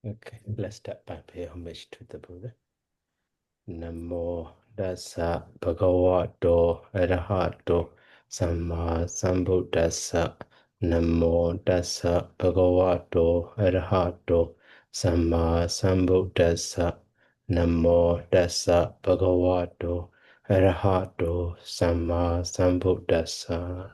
Okay, let's start by paying homage to the Buddha. Namo Dassa Bhagavato Arahato Samma Sambuddhassa. Namo Dassa Bhagavato Arahato Samma Sambuddhassa. Namo Dassa Bhagavato Arahato Samma Sambuddhassa.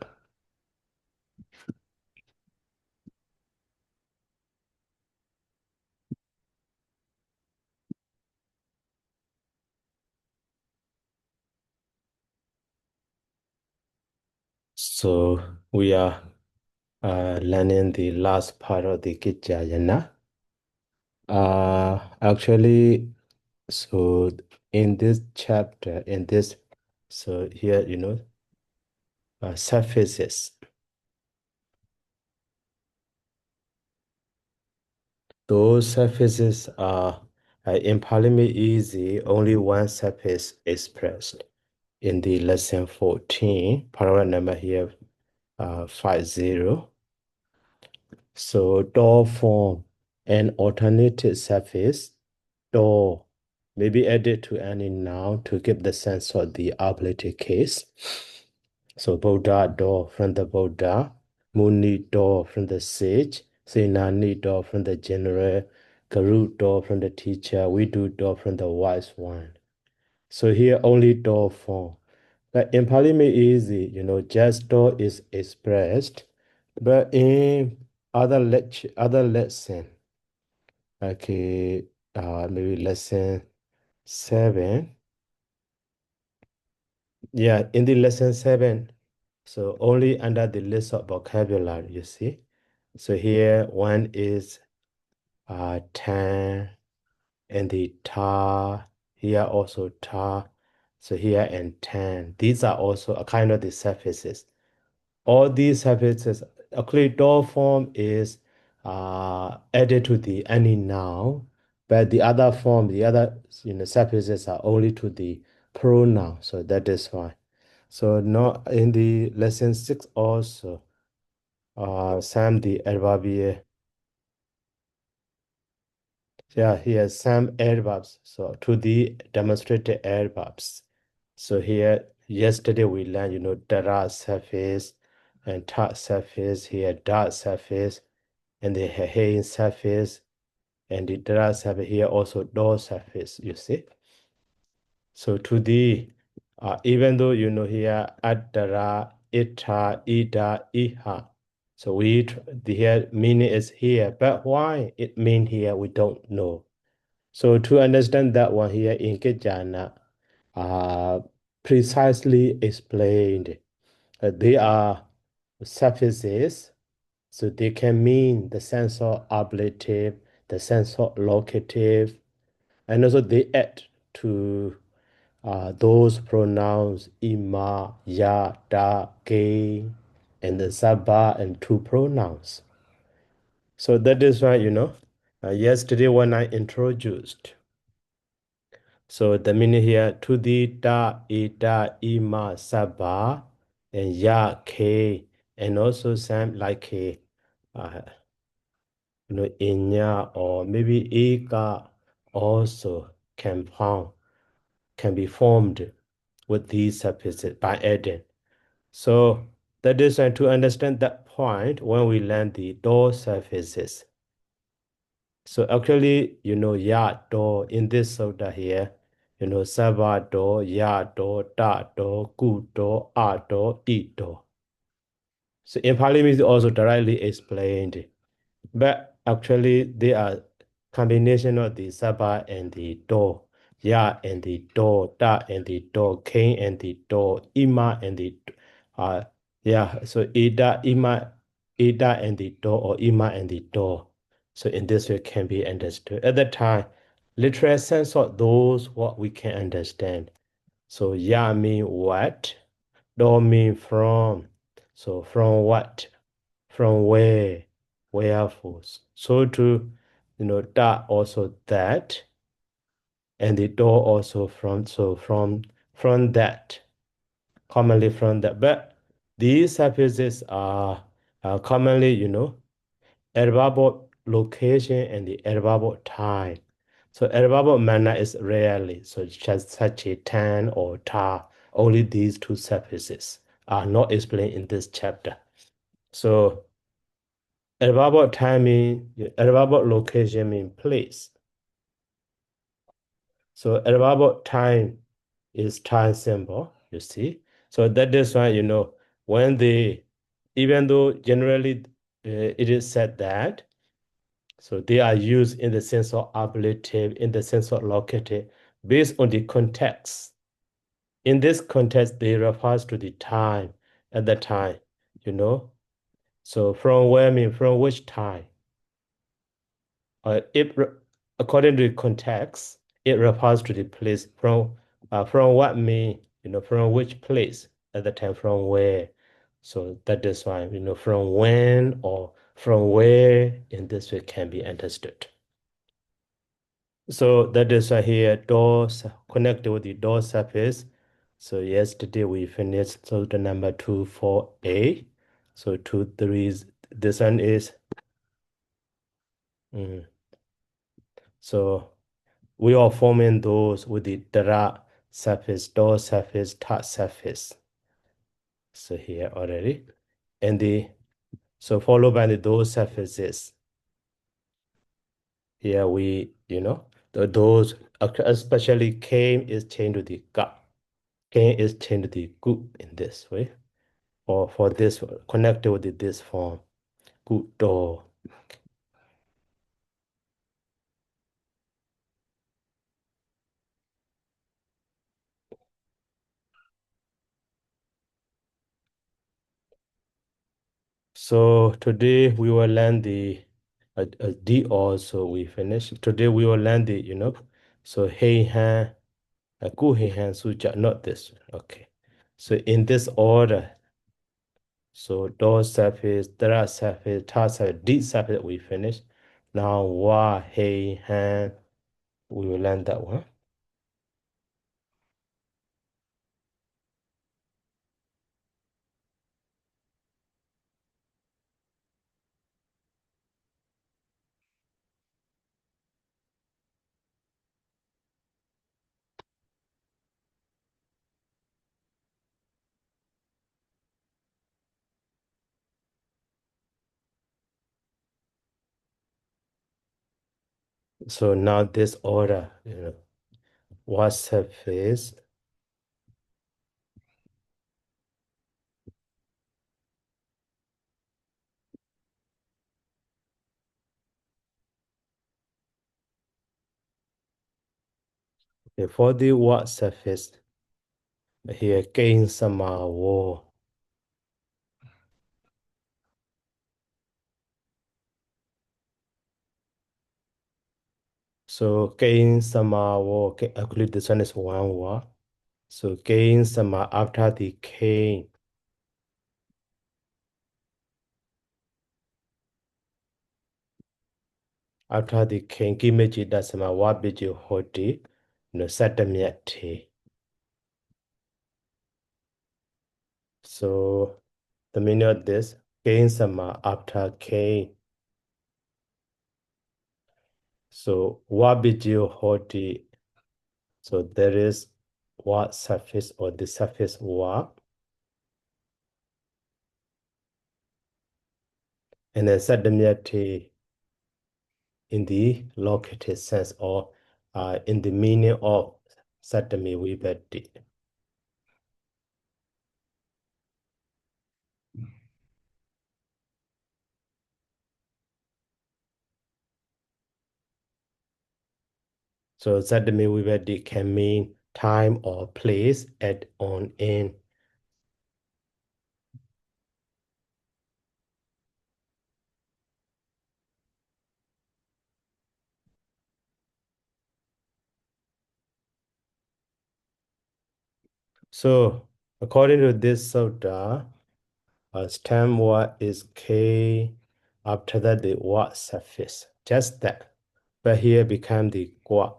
So we are learning the last part of the Kaccāyana. Actually, so in this chapter, so here, surfaces. Those surfaces are in Pali easy, only one surface expressed. In the lesson 14, paragraph number here, 50. So door form an alternative surface. Door may be added to any noun to give the sense of the ablative case. So Buddha door from the Buddha, Muni door from the sage, Senani door from the general, Guru door from the teacher, Vidu door from the wise one. So here only door form. But in Pali easy, just door is expressed. But in other lesson, okay, maybe lesson 7. Yeah, in the lesson 7, so only under the list of vocabulary, you see. So here one is 10 and the ta, here also ta. So here and 10. These are also a kind of the surfaces. All these surfaces, actually door form is added to the any noun, but the other form, the other surfaces are only to the pronoun. So that is why. So now in the lesson 6 also, some the adverbial. Yeah, here some adverbs. So to the demonstrated adverbs. So here yesterday we learned, dara surface and ta surface, here da surface and the hey surface and the dara surface, here also do surface, you see. So to the even though here adara, ita, ida, iha. So the here meaning is here, but why it mean here we don't know. So to understand that one here in Kaccāyana, precisely explained. They are surfaces, so they can mean the sense of ablative, the sense of locative, and also they add to those pronouns ima, ya, da, ke, and the sabba and two pronouns. So that is why, yesterday when I introduced, so the meaning here, to the da, ida, ima, sabba, and ya, ke, and also some like a, inya or maybe eka also can be formed with these surfaces by adding. So that is why to understand that point when we learn the door surfaces. So actually, ya do in this sutta here, sava do, ya do, da do, gu do, a do, I do. So in Pali is also directly explained, but actually they are combination of the sava and the do, ya and the do, da and the do, king and the do, ima and the uh yeah. So ida and the do or ima and the do. So in this way can be understood. At that time, literal sense of those what we can understand. So ya mean what, do mean from. So from what, from where, wherefore. So to that also that, and the door also from. So from that, commonly from that. But these surfaces are commonly, adverb location and the about time. So about manner is rarely, so just such a tan or ta, only these two surfaces are not explained in this chapter. So about time mean, about location mean place. So about time is time symbol, you see. So that is why, when they, even though generally it is said that, so they are used in the sense of ablative, in the sense of locative, based on the context. In this context, they refers to the time at the time, you know. So from where, I mean, from which time? It according to the context, it refers to the place from what mean, from which place at the time, from where. So that is why, from when or from where in this way can be understood. So that is why here doors connected with the door surface. So yesterday we finished so the number 2, 4a. So 2, 3 is this one is so we are forming those with the dara surface, door surface, ta surface. So here already. And so followed by the those surfaces. Here we, those especially K is changed to the ga. K is changed to the gu in this way. Or for this connected with this form. Gu door. So today we will learn the D also we finished. Today we will learn the, so hey han, gu hey han suja, not this one. Okay. So in this order, so do surface, dra surface, ta surface, D surface we finished. Now wa hey han, we will learn that one. So now this order, wa surface. For the wa surface, here gain sama wo. So gain sama wo, actually this one is one wa. So gain sama after the K. After the K, kimeji dasama wa biji hoti, satamyate. So the meaning of this, gain sama after K. So wa biji hoti. So there is wa surface or the surface wa. And then satamyate in the locative sense or in the meaning of satami vibhati. So satami vibhati can mean time or place at on in. So according to this sutta, stem word is K, after that the wa suffix, just that. But here become the kwa.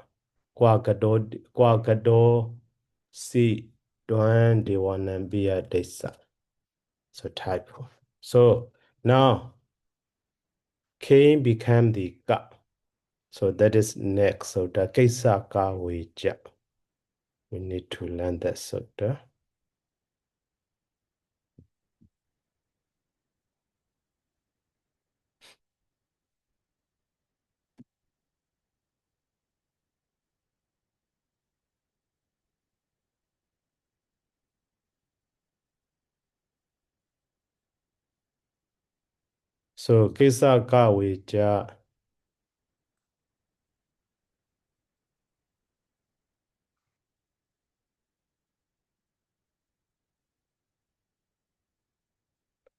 Kwa gado si duan diwanambia desa. So typo. So now Cain became the Ka. So that is next. So the Kaccāyana. We need to learn that sutta. So Kaccāyana.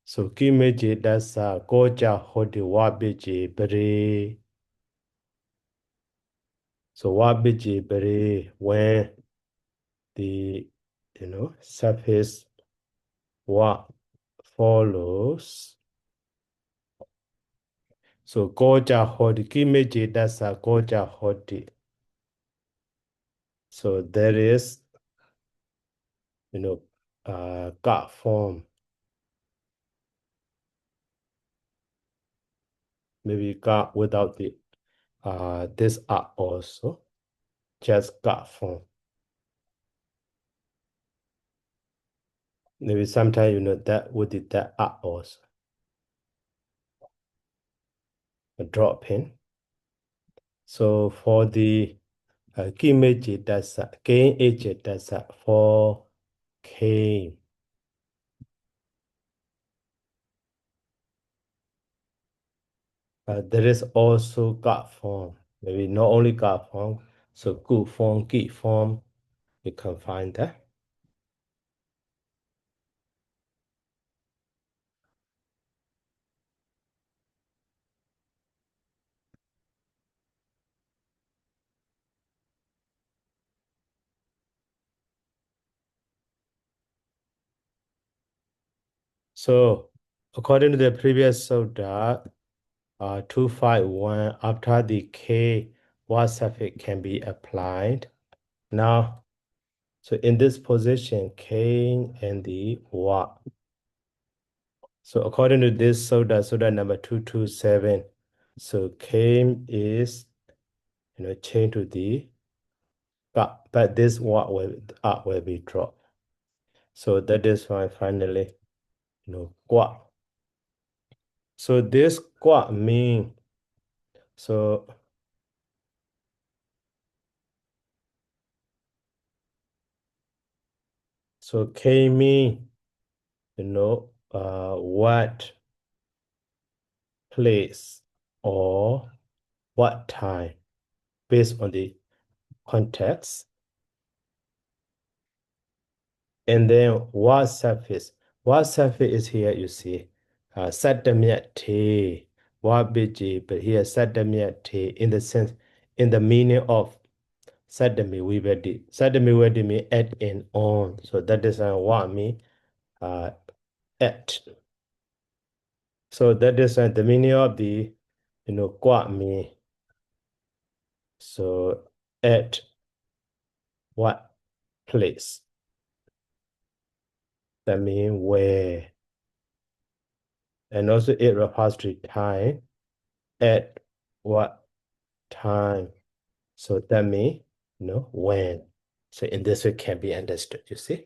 So Kimeji dasa Koja Hodi Wabiji Bere. So Wabiji Bere when the surface what follows. So Koja Hodi Kimeji dasa Koja Hodi. So there is God form. Maybe God without the this art also. Just God form. Maybe sometimes that with that art also. A drop in. So for the Kimeji dasa, Kain Eje dasa for Cain. There is also God form. Maybe not only God form, so good form, Gi form, you can find that. So according to the previous Sutta, 251, after the K, what suffix can be applied? Now, so in this position, Cain and the Wa. So according to this Sutta number 227, so Cain is chained to the Ka, but this Wa will be dropped. So that is why finally, Kwa. So this Kwa mean, so Cain mean, what place or what time based on the context. And then what surface? What surface is here, you see? Satamya te, what biji, but here satamya te in the sense, in the meaning of sadami vivedi. Sadami vivedi mean at and on. So that is what mean at. So that is the meaning of the, kwa mean. So at what place? That means where. And also it repository time. At what time? So that means, when. So in this way can be understood, you see?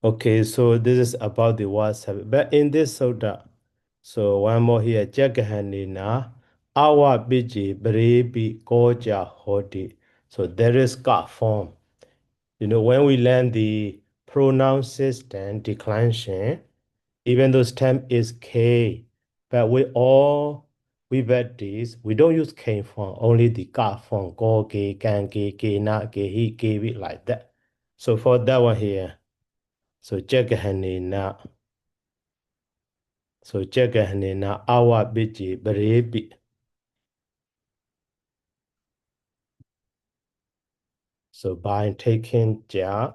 Okay, so this is about the WhatsApp. But in this sutta, so one more here, Jagahanina, awa biji brebi koja hodi. So there is God form. When we learn the pronoun system declension, even though stem is K, but we read this, we don't use K form, only the God form, go, ge, gan, ge, na, ge, he, ge, we, like that. So for that one here, so Jagahanina. So Jagahanina, awa biji, barebi. So by taking Ja,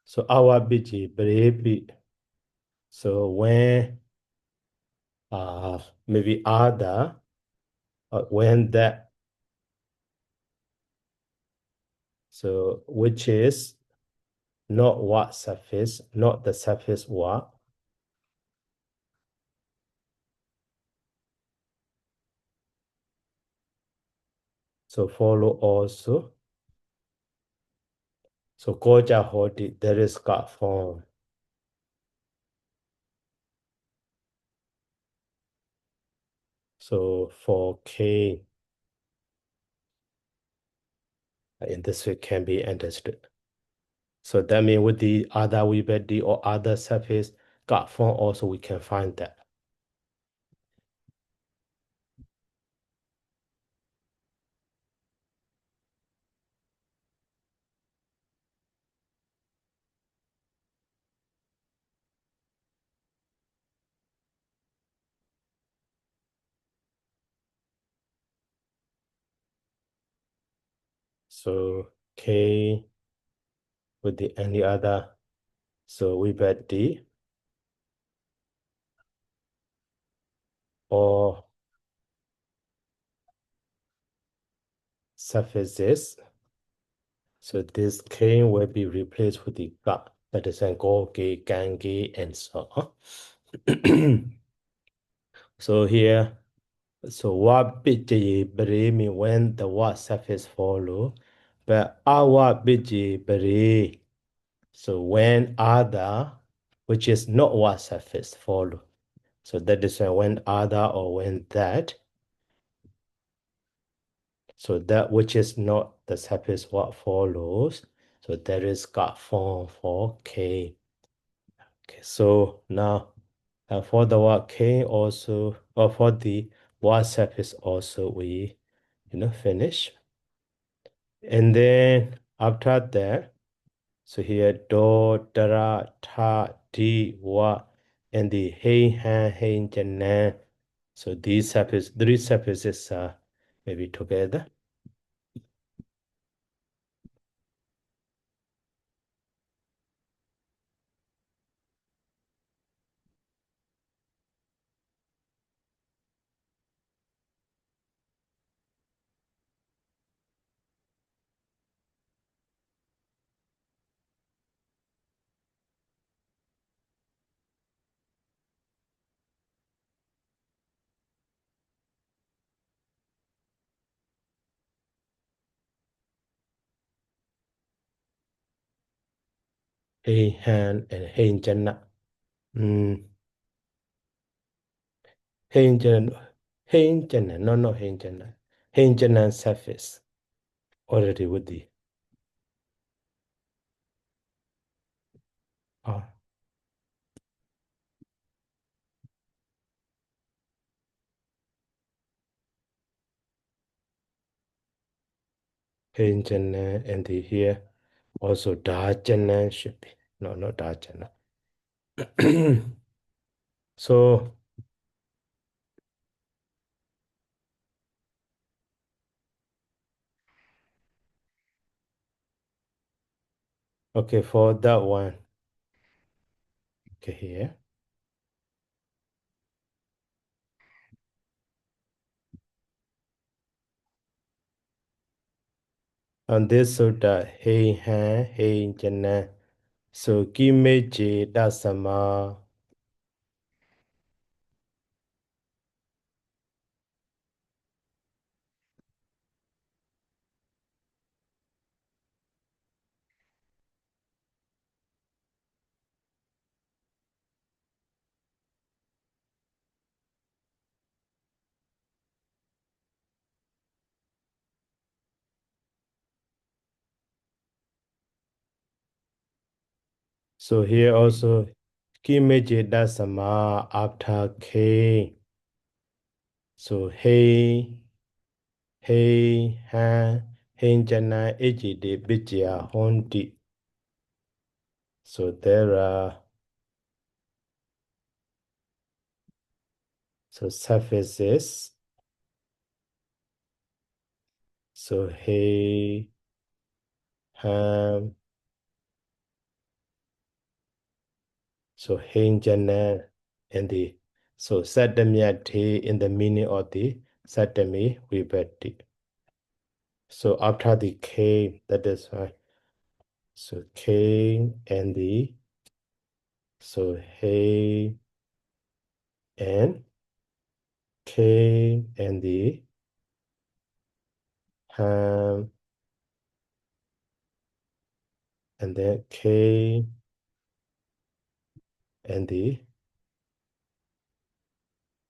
so awa biji, barebi. So when maybe other, when that, so which is not what surface, not the surface what. So follow also. So koja hoti, there is got form. So for K, in this way can be understood. So that means with the other vibhati or other surface got form also we can find that. So K with the any other, so vibhati or surfaces. So this K will be replaced with the ga, that is an go, ge, gan, ge, and so on. So here, so what biji bari mean when the what surface follow, but our biji bari, so when other, which is not what surface follow. So that is when other or when that. So that which is not the surface what follows. So there is got form for K. Okay, so now for the what K also, or for the what surface also we finish. And then after that, so here do, dara, ta, di, wa, and the hey, han, hey, janan. So these surfaces, three surfaces are maybe together. Hey, han, and hey, jana. Hey, jana. Hey, jana. No, no, hey, jana. Hey, jana surface already with the oh, hey, jana, and the here also da jana should be. No, not da jana. So, okay, for that one, okay, here. On this sutta, hey, han, hey, jana. So, kimeji dasama. So here also, kimeji dasama after K. So, hey, hey, han, hey, jana, ejide, bijia, hondi. So there are so surfaces. So hey, ham, so hey, jana, and the so satamyati in the meaning of the satami vibhati. So after the K, that is why. So K and the, so He and K and the Ham, and then K and the,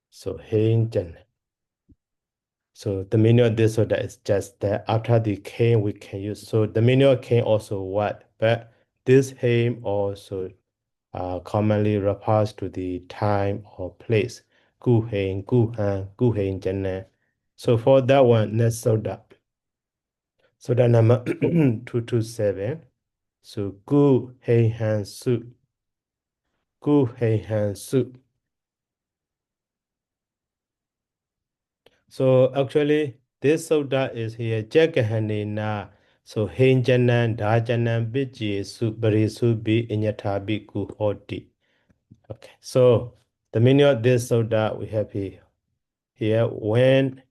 so Hinjan. So the meaning of this, so that is just that after the K we can use. So the meaning of K also what? But this hymn also commonly refers to the time or place. Gu hein, gu han, gu hein jana. So for that one, let's solve that. So that number 227. So gu hein han su. Gu hein han su. So actually, this soda is here. Jagahani na. So hein janan, da janan, biji su, bari su bi, inyatabi gu hoti. Okay, so the meaning of this soda we have here when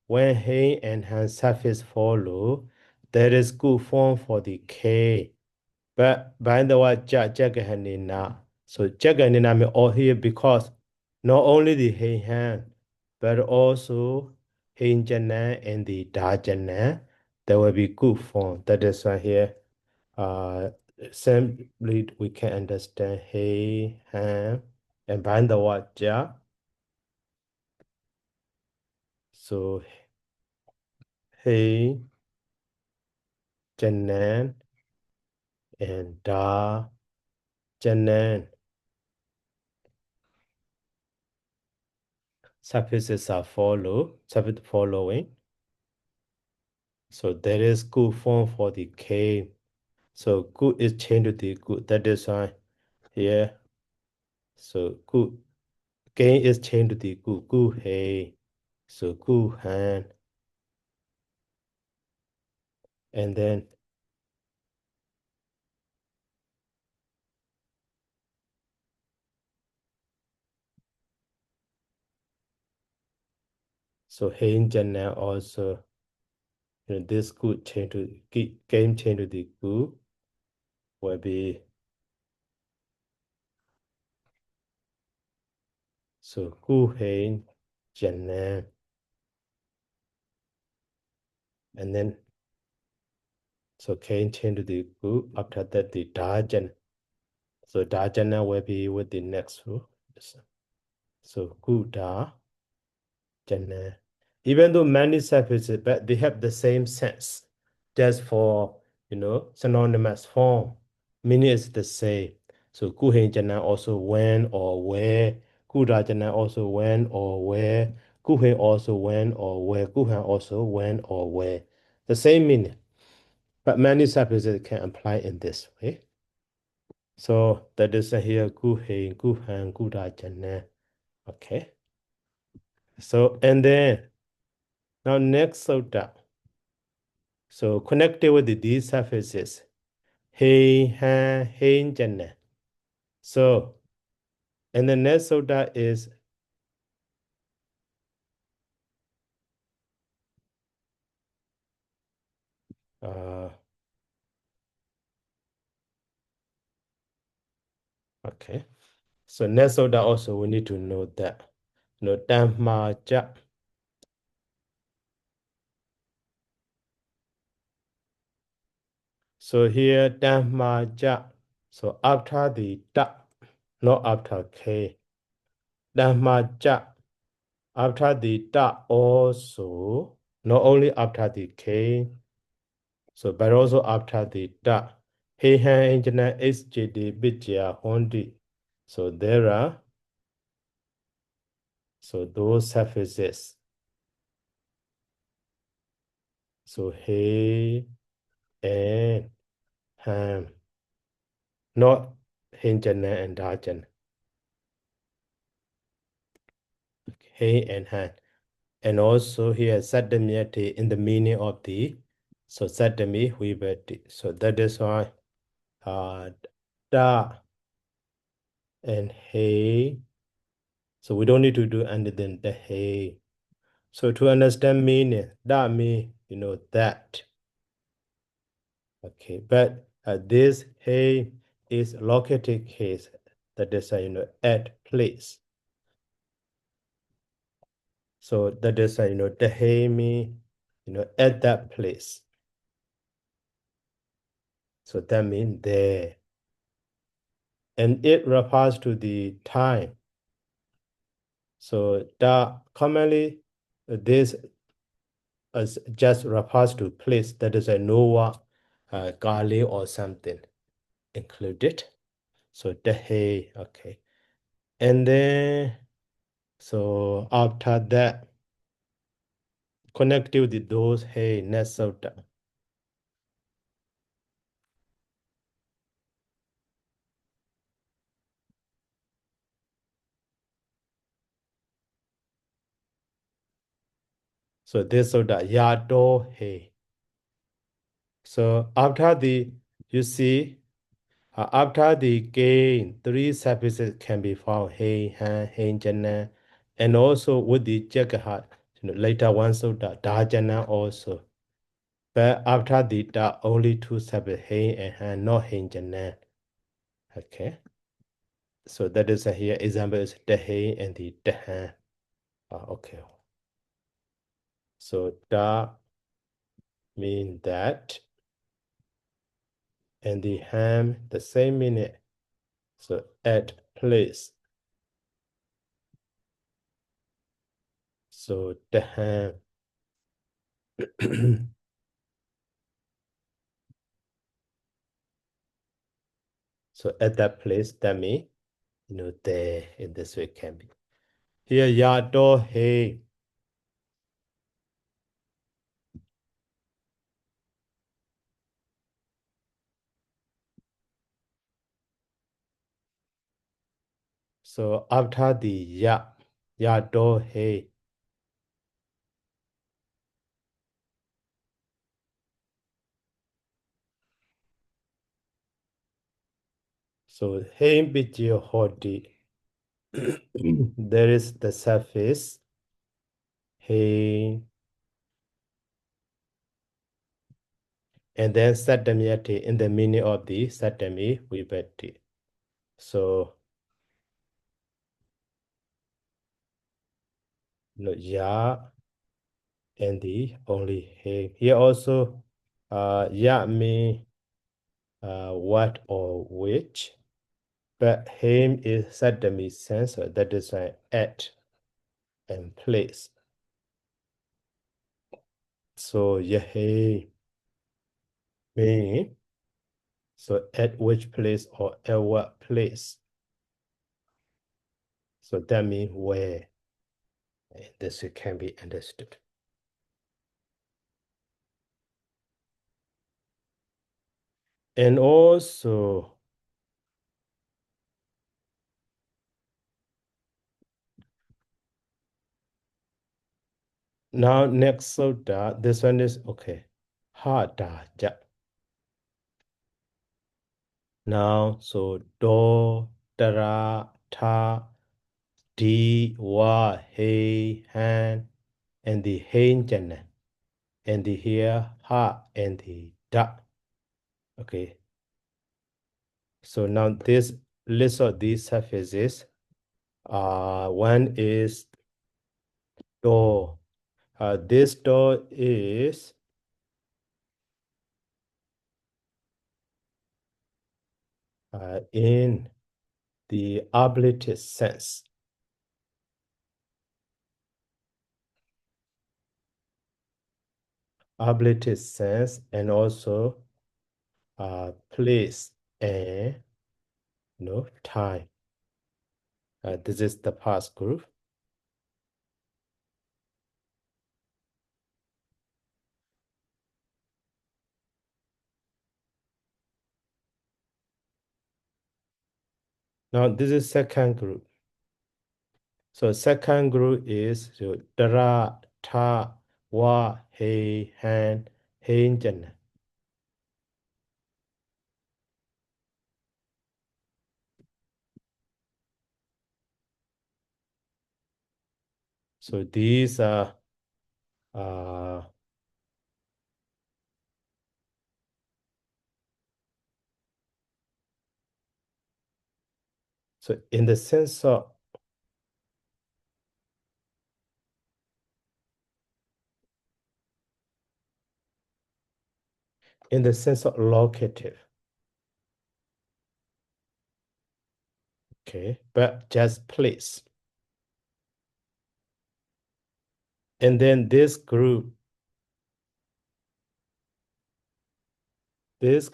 when he and hand suffix follow, there is good form for the K. But by the way, jagahanina. So jagahanina may all here because not only the he hand, but also hinjana and the dajana, there will be good form. That is why here simply we can understand he hand and by the word ja. So he janan and da janan. Suffixes are suffix following. So there is good form for the K. So good is changed to the good. That is why here. So good gain is changed to the good. Good hey. So good hand. And then so hey jana also, this good change to game change to the good will be so good hey jana. And then so can change to the good. After that the dajan. So dajana will be with the next row. So guda jana. Even though many suffixes, but they have the same sense. Just for synonymous form. Meaning is the same. So guhen jana also when or where. Guda jana also when or where. Guhen also when or where. Guhan also when or where. The same meaning. But many suffixes can apply in this way. So that is here guhen, guhan, guda jana. Okay. So and then now next soda. So connected with these suffixes. Hey, ha, hey, jana. So and the next soda is okay. So next soda also we need to know that. Dhamma ja. So here Dhamma ja. So after the da, not after K. Dhamma ja. After the da also, not only after the K, so but also after the da. Hey han engineer SJD Bitya Hondi. So there are so those suffixes. So hey and ham, not hinjana and dajan. Hey and han. And also here sadamyati in the meaning of the so sadami vibhati. So that is why da and hey. So we don't need to do anything the hey. So to understand meaning, that means that. Okay, but this hey is located case, that is at place. So that is the hey mean at that place. So that means there. And it refers to the time. So that commonly this just refers to place, that is a Noah, Kali or something included. So the hey, okay. And then so after that, connect with those hey nesota. So this soda yato hey. So after the you see after the gain, three surfaces can be found hey han hey jana, and also with the jagahat, later one soda dajana also. But after the da only two surfaces hey and han, not hey jana. Okay. So that is here example is the hey and the dahan. Okay. So da mean that, and the ham the same meaning. So at place. So the ham. So at that place, that means there in this way can be. Here yato hey. So after the yato hey. So hey bitio hodi. There is the surface hey, and then satamyati in the meaning of the satami vibhati. So ya and the only hey. Here also ya mean what or which, but him is satami sense, so that is at and place. So yahe mean so at which place or at what place. So that means where. This can be understood. And also now next sutta, this one is okay. Hata ja. Now so do tara ta di wa he han and the hein jana and the here ha and the da. Okay. So now this list of these surfaces, one is do. This do is in the ablative sense. Ablative sense and also place and time. This is the past group. Now this is second group. So second group is dara, ta, wa, he, han, hein, jan. So these are uh, So in the sense of locative, okay, but just place. And then this group is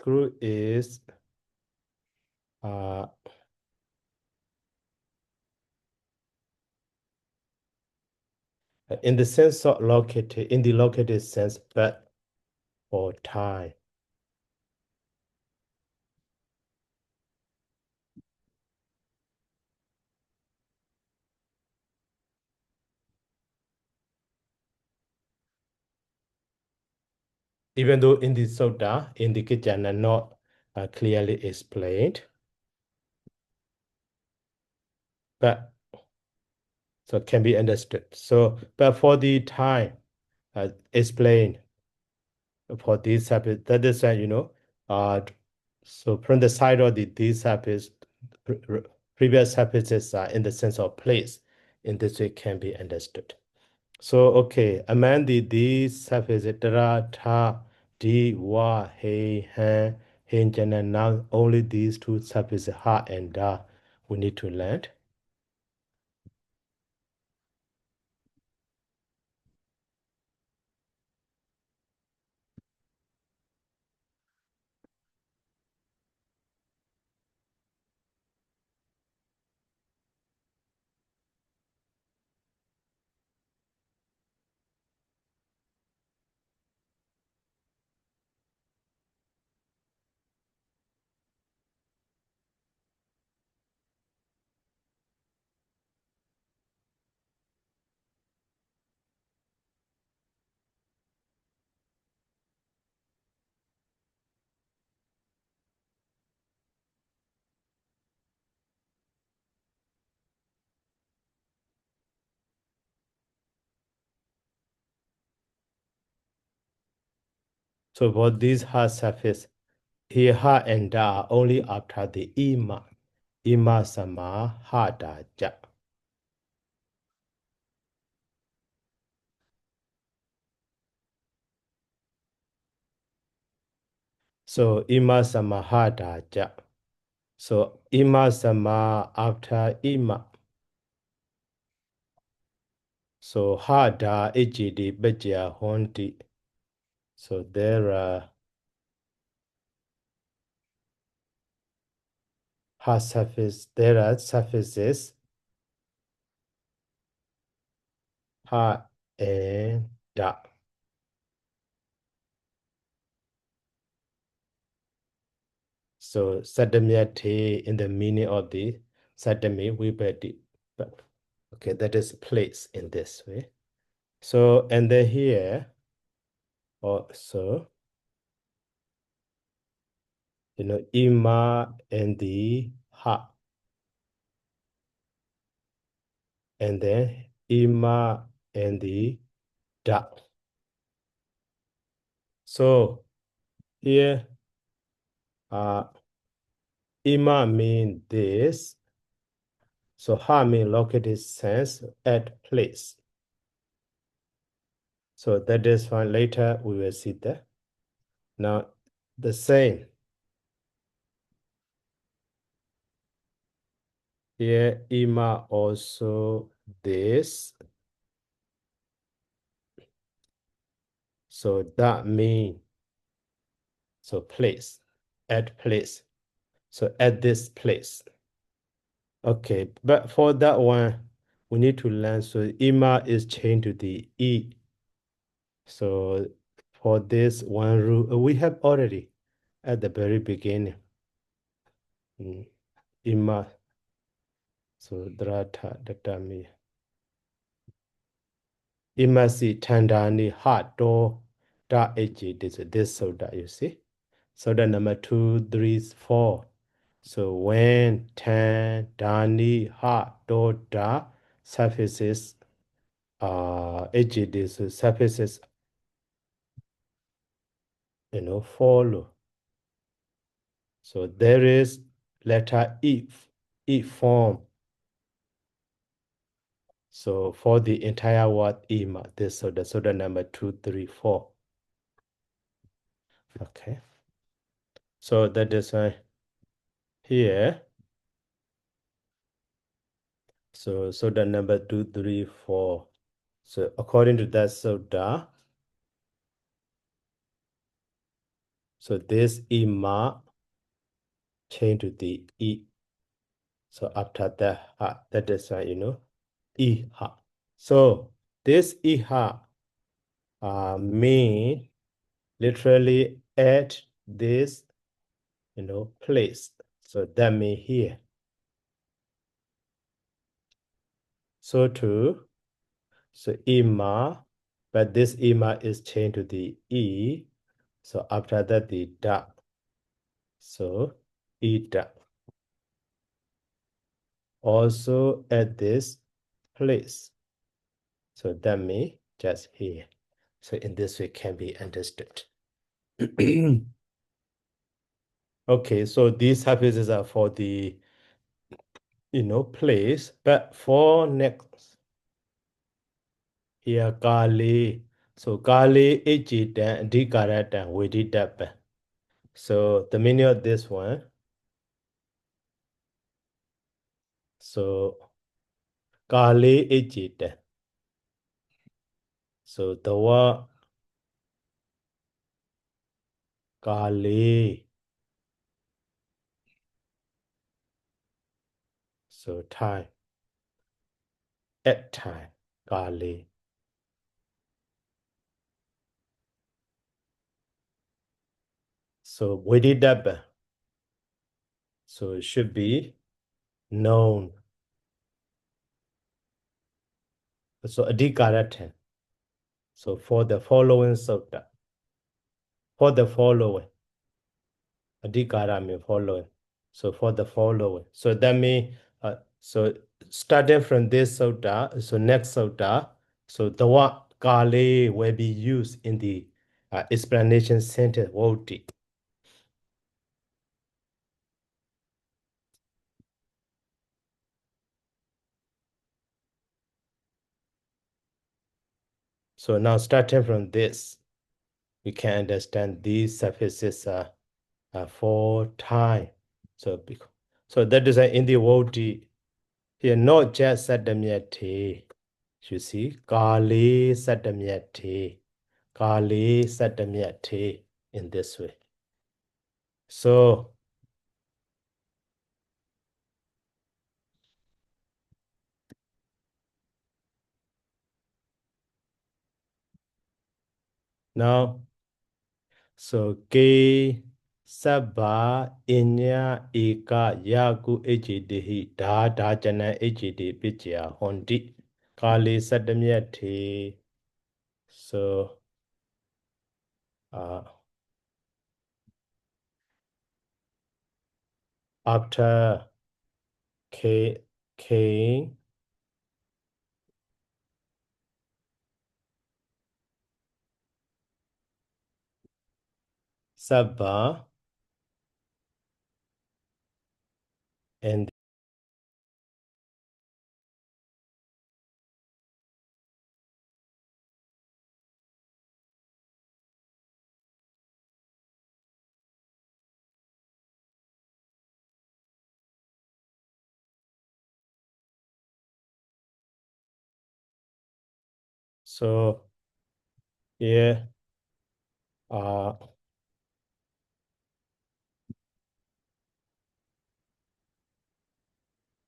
in the sense of located, in the located sense, but for time. Even though in the Sutta, in the Kaccāyana, not clearly explained, but so can be understood. So, but for the time explained for these habits, that is why, so from the side of these habits, previous habits is in the sense of place. In this way can be understood. So, okay, among these surfaces, tara, tha, di, wa, he, han, hinjana, now only these two surfaces, ha and da, we need to learn. So for these ha surface, here ha and da are only after the ima. Ima sama ha da ja. So ima sama ha da ja. So ima sama after ima. So ha da ejidi beja honti. So there are ha surface, there are surfaces ha and da. So sadamyate in the meaning of the sadami vibhati. But okay, that is place in this way. So and then here also, ima and the ha. And then ima and the da. So here ima mean this. So ha mean located sense at place. So that is fine. Later we will see that. Now the same. Here ima also this. So that mean so place, at place. So at this place. Okay, but for that one, we need to learn. So ima is changed to the e. So for this one rule, we have already at the very beginning. Ima. So drata datami. Imasi tandani hato da eji. This soda, you see. Soda number 2, 3, 4. So when tan dani ha do da surfaces eji, these surfaces follow. So there is letter if. E form. So for the entire word ima, this so the number 2, 3, 4. Okay. So that is why here. So the number 2, 3, 4. So according to that soda, so this ima change to the e. So after that ha, that is why e ha. So this e ha mean literally at this place. So that mean here. So too, so ima, but this ima is changed to the e. So after that the da. So ida. Also at this place. So that means just here. So in this way can be understood. Okay, so these hypotheses are for the place, but for next here Kali. So Kali Ichitan Dikaratan Viditapan. So the meaning of this one. So Kali Ichitan. So the word Kali. So time. At time. Kali. So Viditapan. So it should be known. So Adikaratan. So for the following sutta. For the following. Adhikara means following. So for the following. So that means, so starting from this sutta, so next sutta, so the word Kali will be used in the explanation sentence Voti. So now starting from this, we can understand these suffixes are for time. So that is in the Voti. Here, not just Satamyate. You see, Kali Satamyate. Kali Satamyate in this way. So now, so Ke Sabba Inya Eka Yaku Ejidehi Da Dajana Ejide Pichya Hondi Kali Satamyate. So after K Sabba and so yeah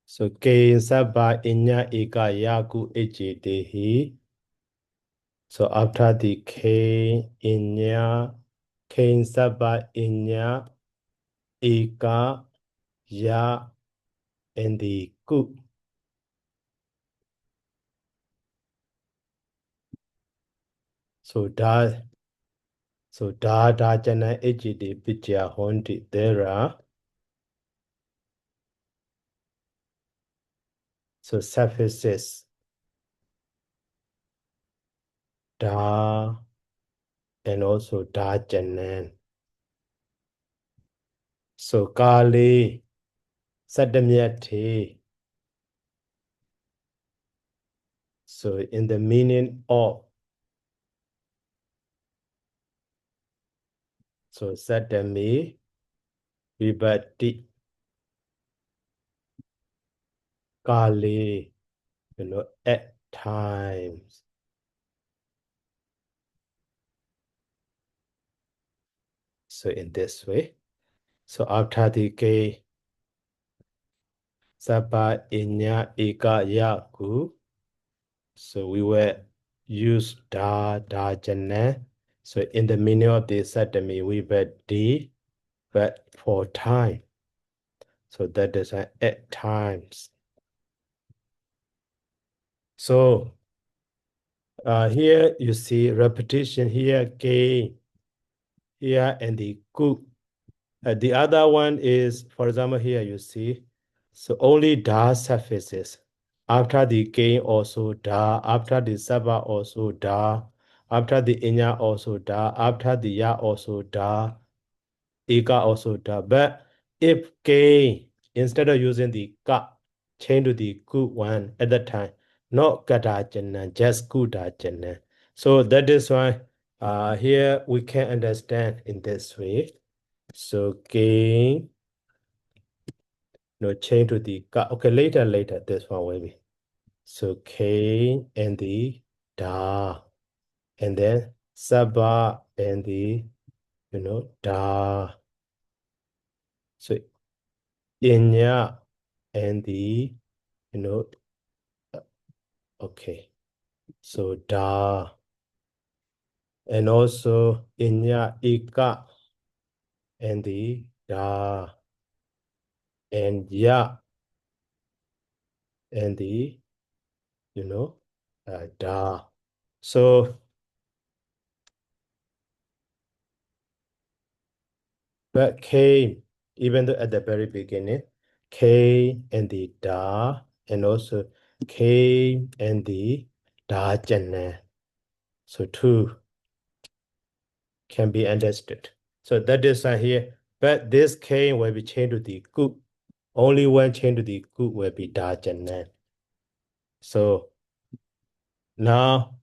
so Ke Sabba Inya Eka Yaku Ejidehi. So after the K Inya, K Sabba Inya, Eka, Ya, and the Ku. So Da Jana Ejide Pitya Hondi. There are so suffixes Da and also Da Janan. So Kali Sadamyate. So in the meaning of, so Sadami Vibhati Kali, at times. So in this way. So after the Ke Sabha Inya Eka Yaku. So we will use da jana. So in the meaning of the Sadami, we will D, but for time. So that is at times. So here you see repetition here, K, here, and the Ku. The other one is, for example, here you see, so only da surfaces. After the gain also da, after the saba also da, after the inya also da, after the ya also da, eka also da. But if gain, instead of using the ka, change to the ku one at that time, not gada jana, just kuda jana. So that is why here we can understand in this way. So gain, no, change to the ka. Okay, later, this one will be. So K and the da, and then Saba and the, da. So Inya and the, you know, uh, okay. So da, and also Inya Ika and the da, and Ya and the, da. So, but K, even though at the very beginning, K and the da, and also K and the da jana. So two can be understood. So that is here. But this K will be changed to the gu. Only one change to the gu will be da jana. So now,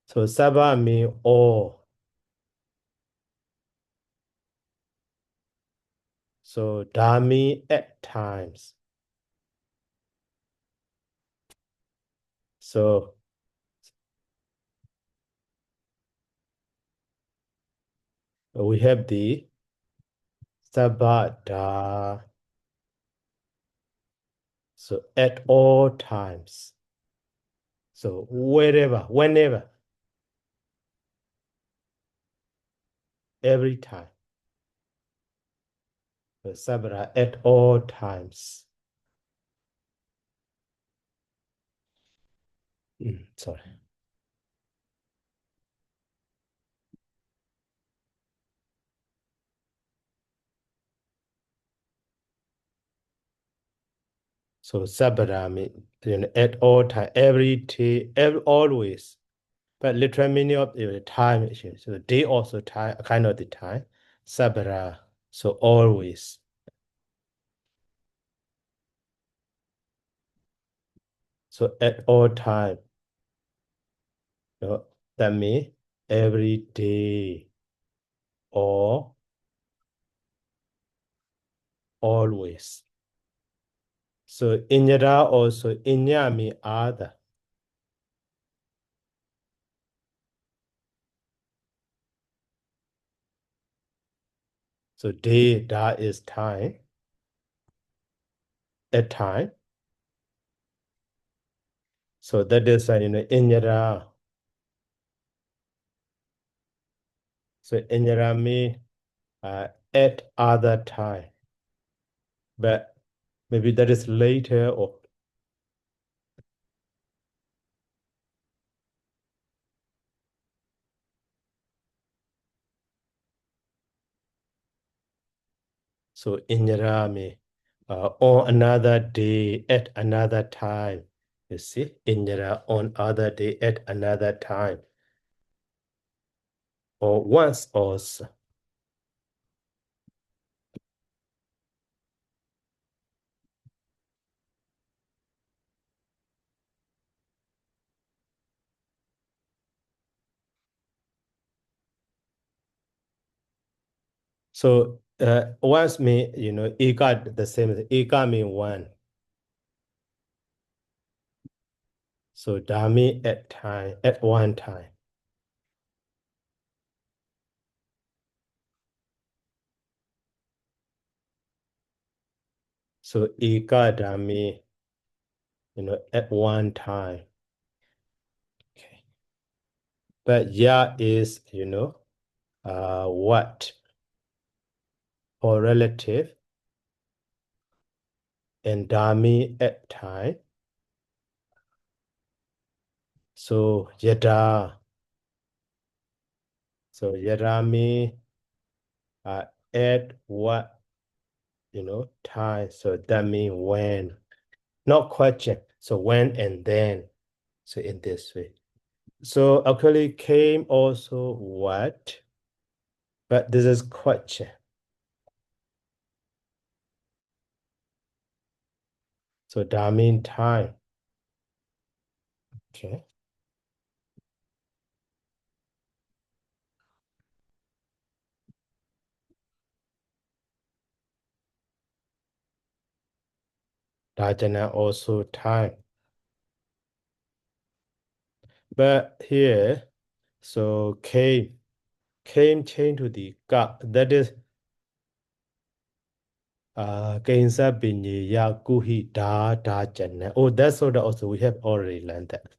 so saba mean all. So da mean at times. So we have the saba da. So at all times. So wherever, whenever, every time. So sabra at all times. Sorry. So sabra means at all time, every day, always. But literal meaning of the time is so day also time, kind of the time. Sabra, so always. So at all time. That means every day or always. So inyara also inya means other. So day, that is time, at time. So that is, inyara. So inyara means at other time. But maybe that is later or. So inyara means on another day, at another time. You see, inyara on other day, at another time. Or once also. So once mean, eka the same as eka mean one. So dami at one time. So eka dami, at one time. Okay. But ya is, what or relative, and dami at time. So yada. So yada mean at what, time. So that means when. Not question. So when and then. So in this way. So actually came also what, but this is question. So that means time. Okay. Dajana also time. But here, so came change to the ka. That is Kainsa binye ya kuhi da dajana. Oh, that's sort of also we have already learned that.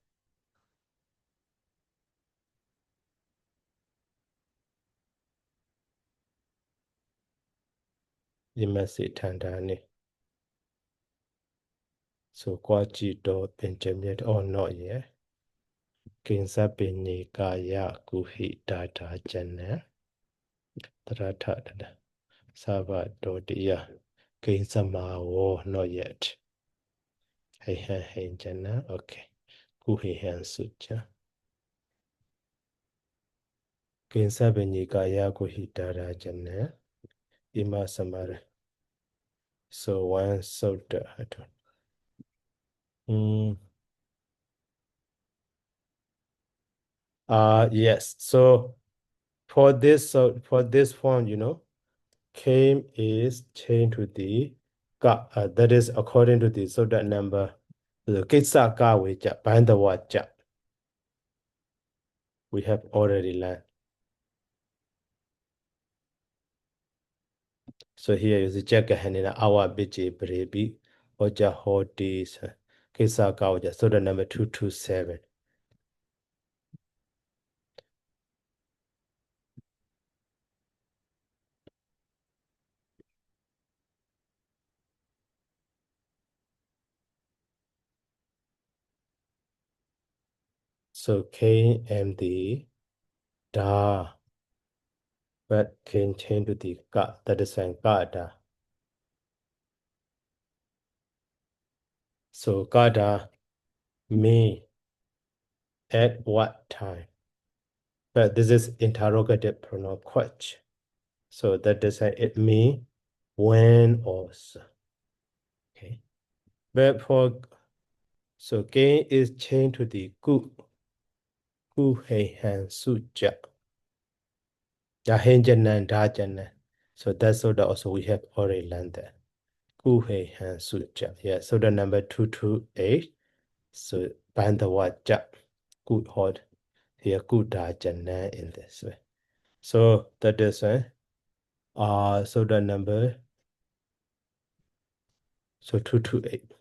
Imasi tandani. So kwachi do benjamin or not yet. Kainsa binye kaya kuhi da dajana. Taratada. Sava Dodia. Kinsamawo, not yet. Hey, Jana. Okay. Kuhi Han Sucha. Kinsabenikaya Kuhitara Jana. Ima Samara. So one soda. Mm. Yes. So for this form, came is changed to the ka. That is according to the soda number. The Kitsa ka which bind the watch. We have already learned. So here is the check hanina awa bichi brebi oja hodis kisa kauja. So the number 227. So K and the da, but can change to the ka, that is an gada. So gada me at what time? But this is interrogative pronoun question. So that is it me when also. Okay. But for so gain is changed to the gu hei han su ja. Jahenjanan dajanan. So that's so that also we have already learned that. Gu hei han su ja. Yeah. So the number 228. So bandawaja. Good hot. Here good dajanan in this way. So that is so the number so 228.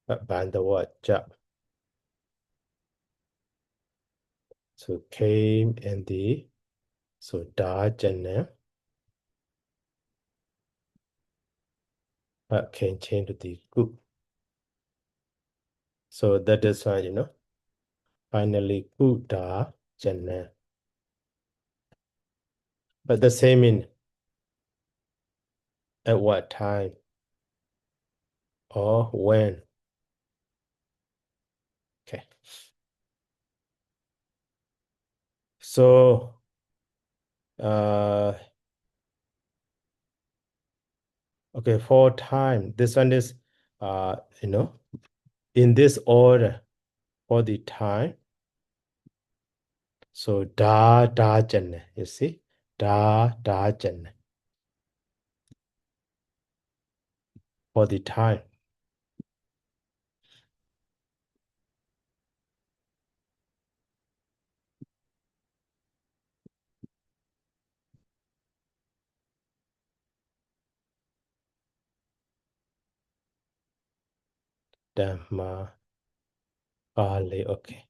Bandawaja. So came and the so dajana can change to the good. So that is why finally good dajana. But the same in at what time or when. Okay. So okay, for time, this one is in this order. for the time. So da da jane, you see, da da jane for the time. Dhamma Pali, okay.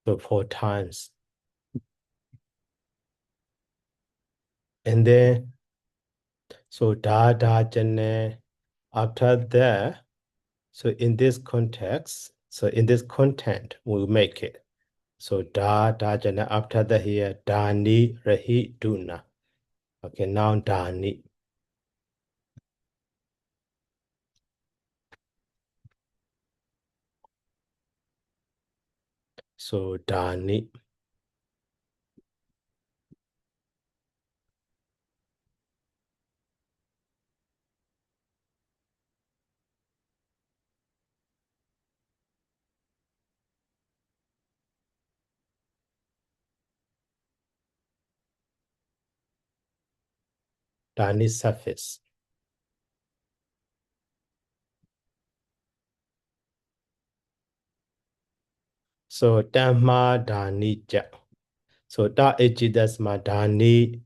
So 4 times. And then, so da da jane, after that, so in this context, so in this content, we'll make it. So da da jane, after that here, dani rahi duna. Okay, now dani. So dani. Dani surface. So dhamma dani ja. So da ejidasma dani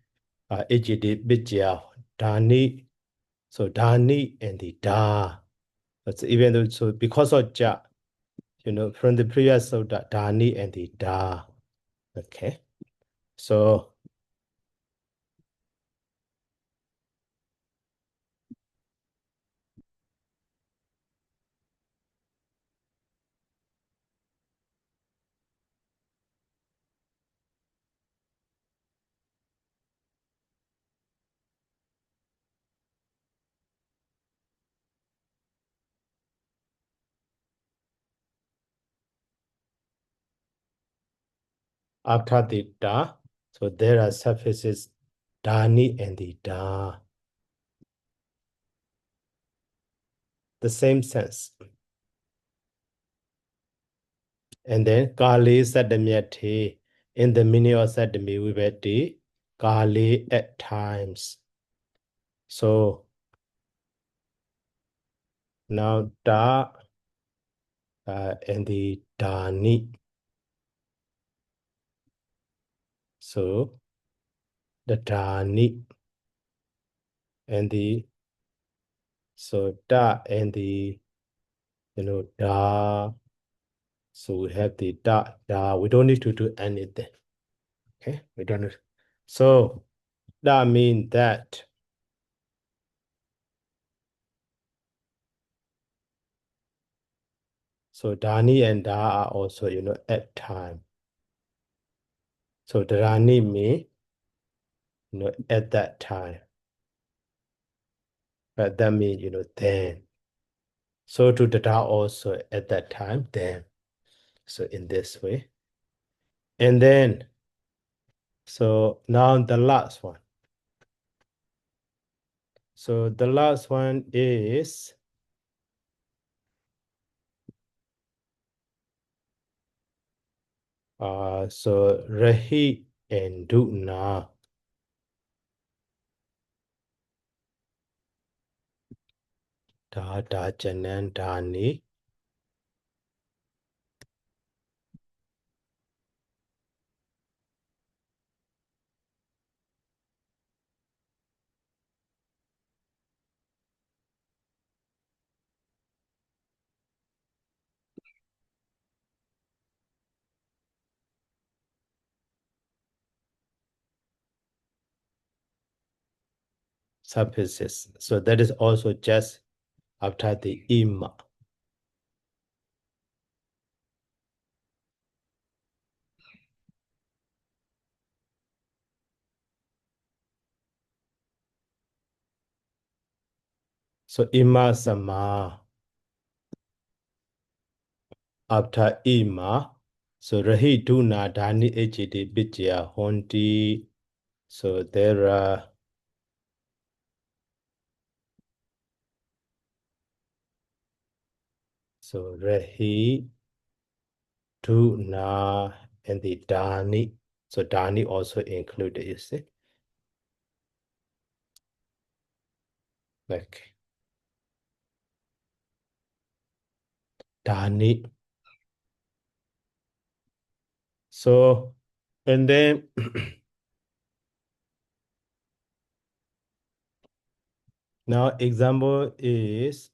ejidi bijya dani. So dani and the da. That's even though so because of ja, from the previous so dani and the da. Okay. So after the da, so there are surfaces dani and the da. The same sense. And then Kali Sadamyati, in the meaning of Sadami Viveti, Kali at times. So now Da and the Dani. So the Dani and the so Da and the Da. So we have the Da. We don't need to do anything. Okay, we don't need. So that means that. So Dani and Da are also, at time. So Dani means, at that time. But that means, then. So to Da also at that time, then. So in this way. And then, so now the last one. So the last one is so Rahi and Duna. Da da janan dani. Surfaces. So that is also just after the ima. So ima sama after ima. So rahi duna dani ejiti bijya honti. So there are so rahi duna and the dani. So dani also included, you see. Like dani. So and then now example is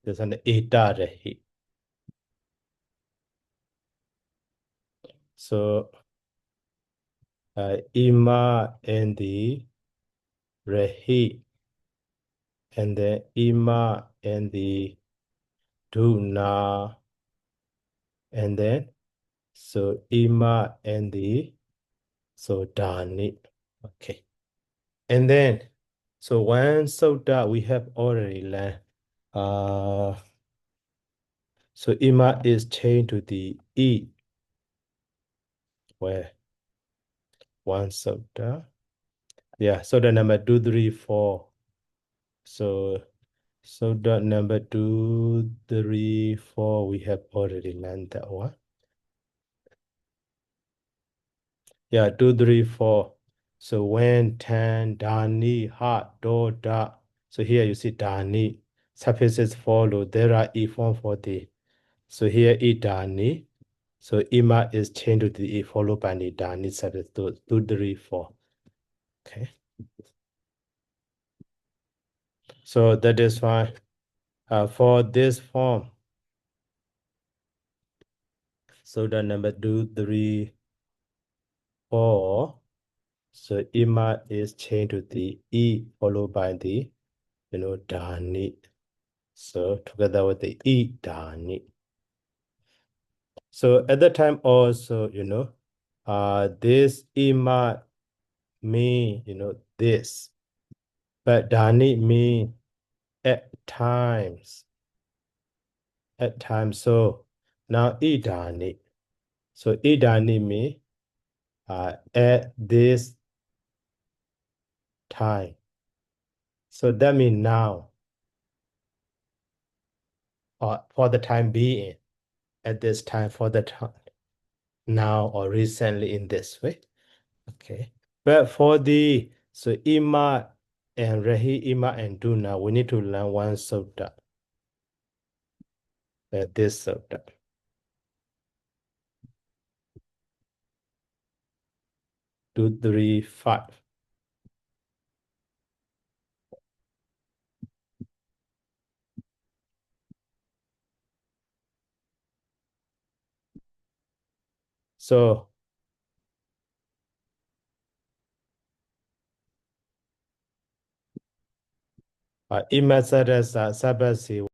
there's an eta rahi. So ima and the rahi and then ima and the duna and then so ima and the so dani. Okay. And then so one sutta we have already learned. So ima is changed to the e where one sutta. Yeah, sutta number 2, 3, 4. So sutta number 2, 3, 4, we have already learned that one. Yeah, 2, 3, 4. So when, ten, dani, ha, do, da. So here you see dani. Suffixes follow. There are e form for the. So here e dani. So ima is changed to the e followed by the dani suffix 2, 2, 3, 4. Okay. So that is why for this form. So the number 2, 3, 4. So ima is changed to the e followed by the dani. So together with the e dani. So at the time also, this ima mean, this, but dani mean at times. At times. So now e dani. So e dani mean at this time. So that means now, or for the time being, at this time, for the time, now or recently in this way. Okay. But for the, so ima and rahi, ima and duna, we need to learn one sutta. This sutta. 2, 3, 5. So ima sarasa sabasi.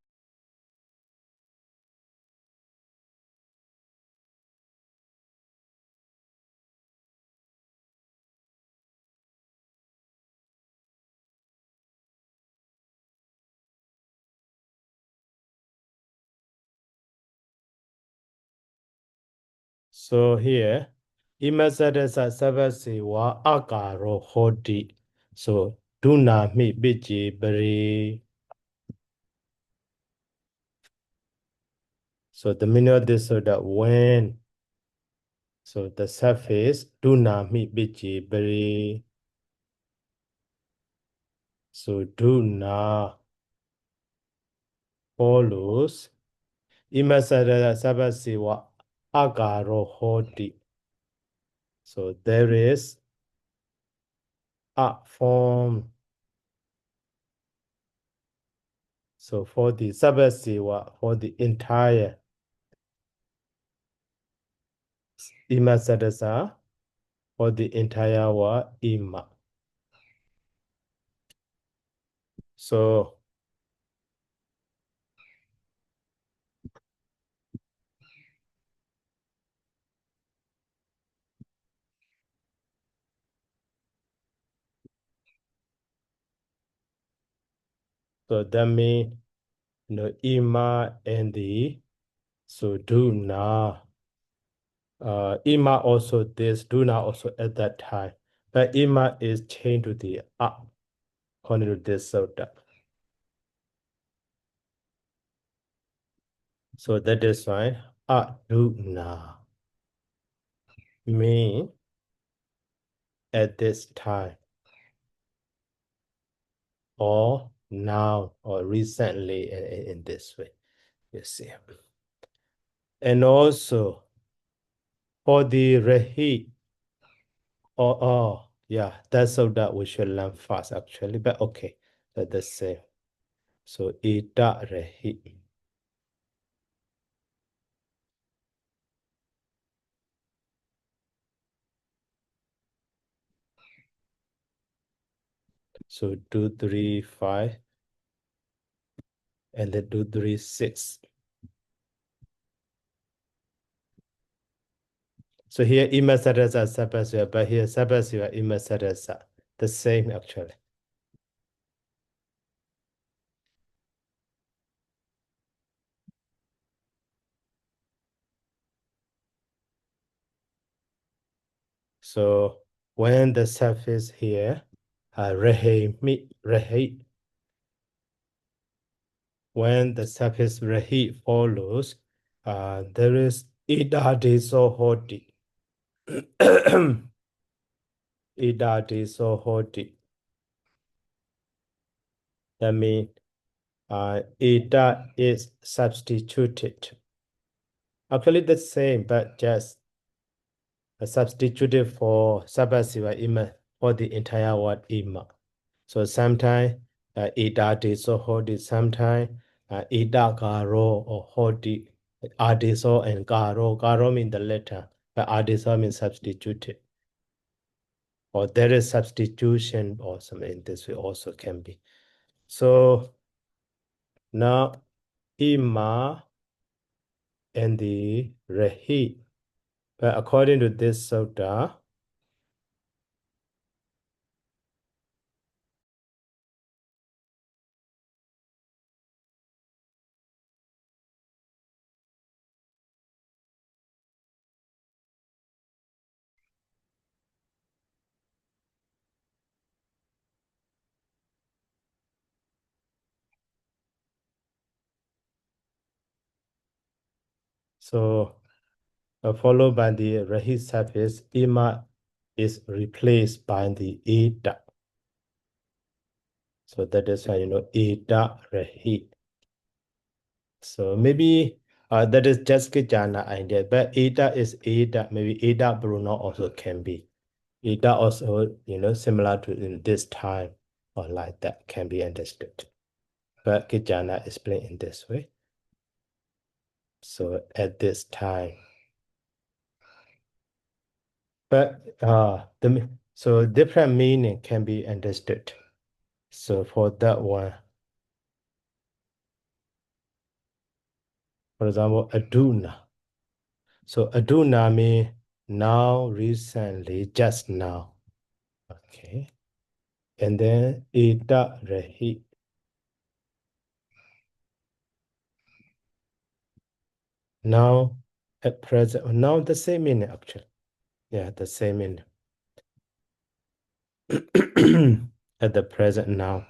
So here, ima sarasa sabasi wa akaro hoti. So duna mi biji bari. So the meaning of this sutta when. So the surface duna mi biji bari. So duna follows imasara sabasiwa agaro hoti. So there is a form. So for the sabasiwa, for the entire imasarasa, for the entire wa ima. So that means ima and the so do na. Ima also this, do na also at that time. But ima is changed to the according to this sutta. So that is why aduna mean at this time or now or recently in this way. You see. And also for the rehi yeah, that's so that we should learn fast actually, but okay, that's the same. So ita rehi. So 2, 3, 5, and then 2, 3, 6. So here imasarasa sapasya, but here sapasya imasarasa. The same actually. So when the suffix here, rehi, when the suffix rehi follows, there is idadi sohoti. Idadi sohoti. That means ida is substituted. Actually the same, but just substituted for sabasiva ima for the entire word ima. So sometimes idadi sohoti, sometimes ida garo or hoti. Adiso and garo. Garo means the letter, but adiso means substituted. Or there is substitution or something in this way also can be. So now ima and the rehi. But according to this sutta, so followed by the rehi suffix, ima is replaced by the ida. So that is why ida rehi. So maybe that is just Kaccāyana idea, but ida is ida. Maybe ida Bruno also can be. Ida also, similar to in this time or like that can be understood. But Kaccāyana explained in this way. So at this time. But so different meaning can be understood. So for that one, for example, aduna. So aduna means now, recently, just now. Okay. And then ida rehi. Now, at present, now the same meaning actually. Yeah, the same meaning. At the present now.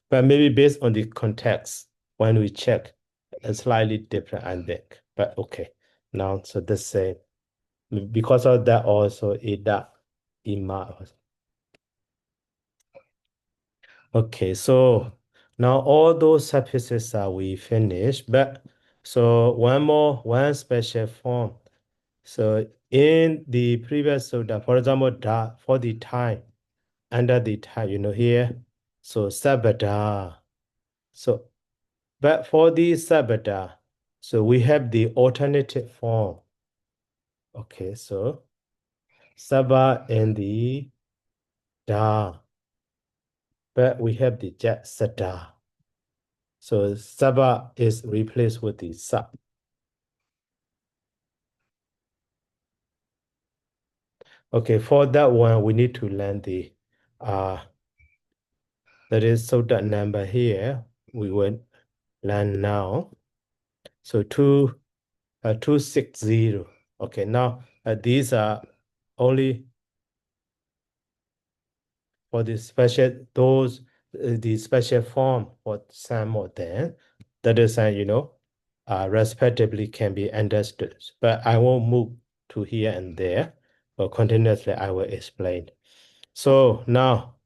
But maybe based on the context, when we check, it's slightly different, I think. But okay, now, so the same. Because of that also, ida, ima. Okay, so now all those suffixes are we finished, but so one special form. So in the previous sutta, for example, da, for the time, under the time, here, so sabada. So, but for the sabada, so we have the alternative form. Okay, so saba and the da. but we have the jet sada. So saba is replaced with the sa. Okay, for that one, we need to learn the that is so that number here we will learn now. So 260. Okay, now these are only for the special the special form for some or then that is respectively can be understood. But I won't move to here and there, but continuously I will explain. So now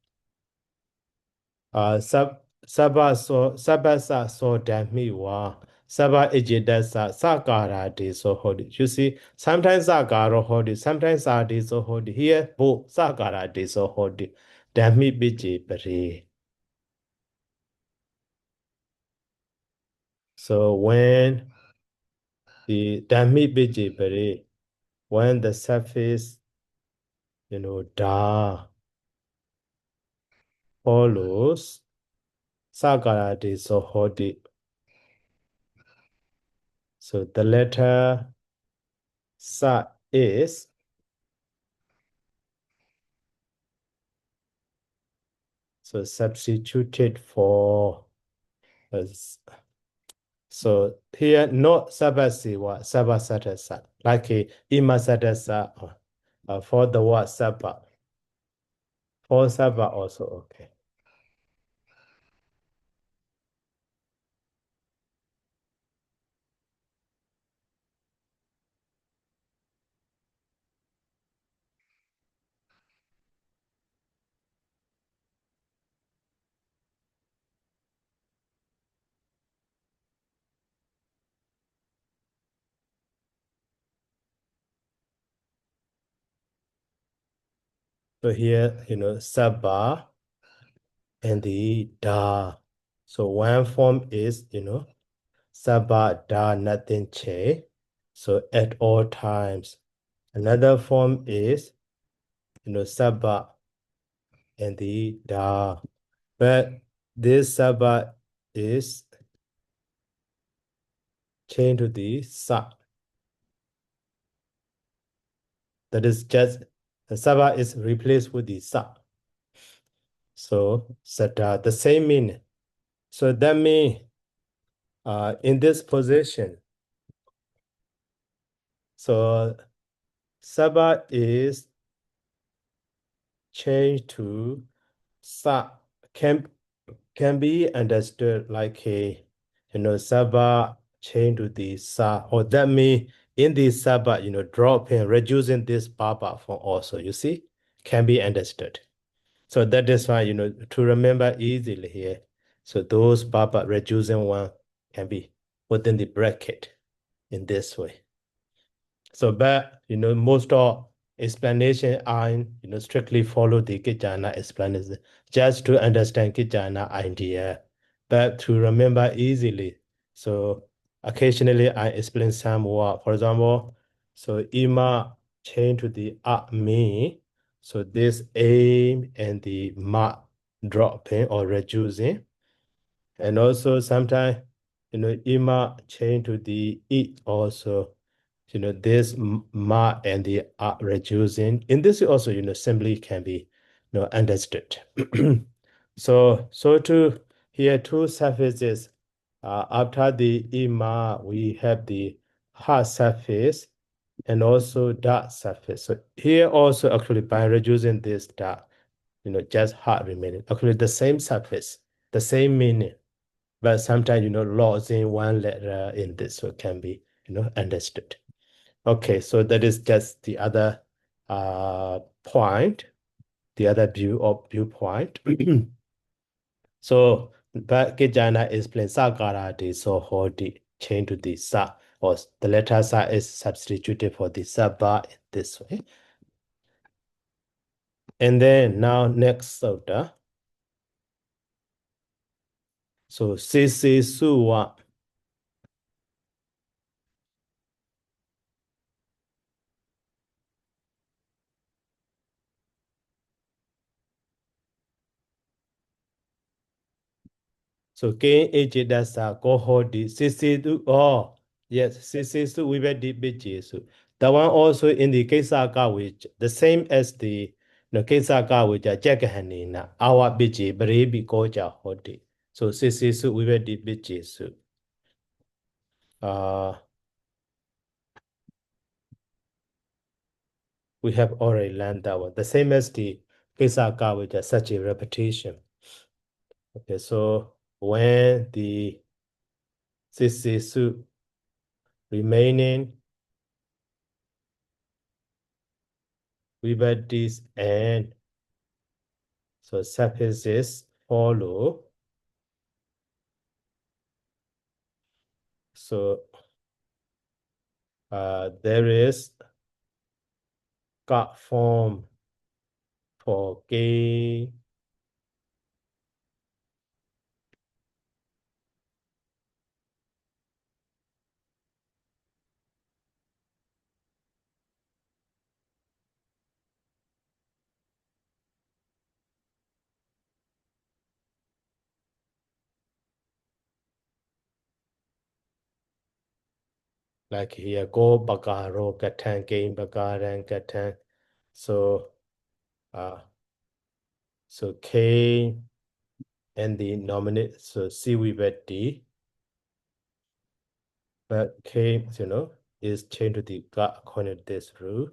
sabasa so dami wa saba ejidasa sakara de so hodi. You see, sometimes sakara hodi, sometimes sa de so hodi. Here, bo sakara de so hodi. Dami biji pare. So when the dami biji pare, when the surface, da follows sakara de so hodi. So the letter sa is so substituted for so here no sabasi wa sabasatasa like a imasatasa for the word saba for saba also okay. So here saba and the da. So one form is saba da nothing che. So at all times. Another form is saba and the da. But this saba is changed to the sa. That is just the saba is replaced with the sa. So sata, the same meaning. So that means in this position, so saba is changed to sa can be understood like a saba changed to the sa, or that means in the saba, dropping, reducing this baba form also, you see, can be understood. So that is why, to remember easily here. So those baba reducing one can be within the bracket in this way. So, but, most of explanation are, strictly follow the Kaccāyana explanation, just to understand Kaccāyana idea, but to remember easily. So occasionally I explain some word. For example, so ima change to the me. So this aim and the ma dropping or reducing. And also sometimes, ima change to the it also. This ma and the reducing. In this also, simply can be, understood. So to here two surfaces. After the ima, we have the hard surface and also dark surface. So here also actually by reducing this dark, just hard remaining. Actually the same surface, the same meaning, but sometimes, losing one letter in this, so it can be, understood. Okay, so that is just the other point, the other viewpoint. So, but Kaccāyana explains Sakara de so hodi change to the sa, or the letter sa is substituted for the saba in this way. And then now next sutta. So Sisi Suwa. So K Ejidasa Kohodi Sisidu. Oh, yes, Sisisu Vivedi Bijesu. The one also in the Kesaka which the same as the no Kesaka which are Jagahanina, our Biji, Brebi Koja Hodi. So Sisisu Vivedi Bijesu. We have already learned that one. The same as the Kesaka which are such a repetition. Okay, so when the Sisisu remaining vibhadis and so suffixes follow. So there is ka form for gay. Like here, go bagaro katan, gain bagaran katan. So so K and the nominate, so C we bet D, but K, is changed to the ga according to this rule.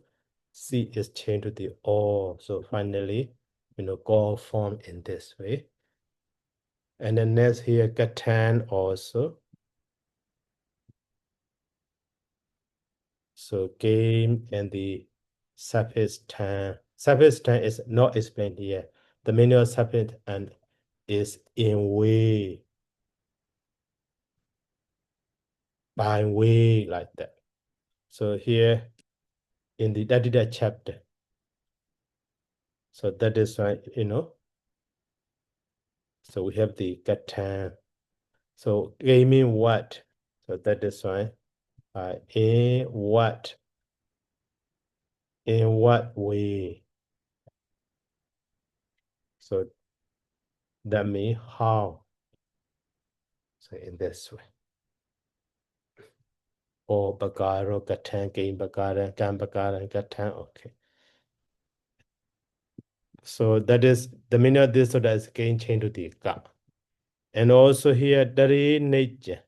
C is changed to the O. So finally, go form in this way. And then next here, katan also. So game and the suffix tan. Suffix tan is not explained here. The meaning of suffix and is in way, by way, like that. So here in the Dadida chapter. So that is why, so we have the katan. So gaming what? So that is why in what? In what way? So that means how. So in this way. Or bagaro katan, game bagara, gam bagara, katan. Okay. So that is the meaning of this, so that is again change to the ka. And also here, dari nature.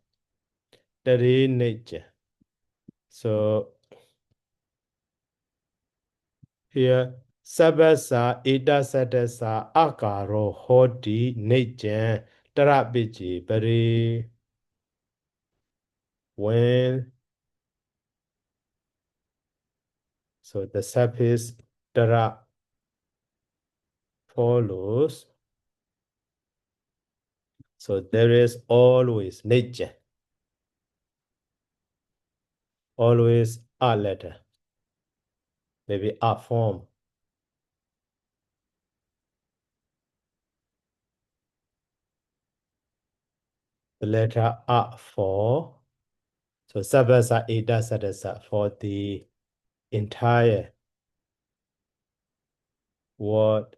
Dari nature. So here, sabasa, ida sadasa, akaro, hodi, nature, tarabiji, bari. When, so the suffix tara follows. So there is always nature, always a letter, maybe a form. The letter A for, so sabasa ida sadasa for the entire word,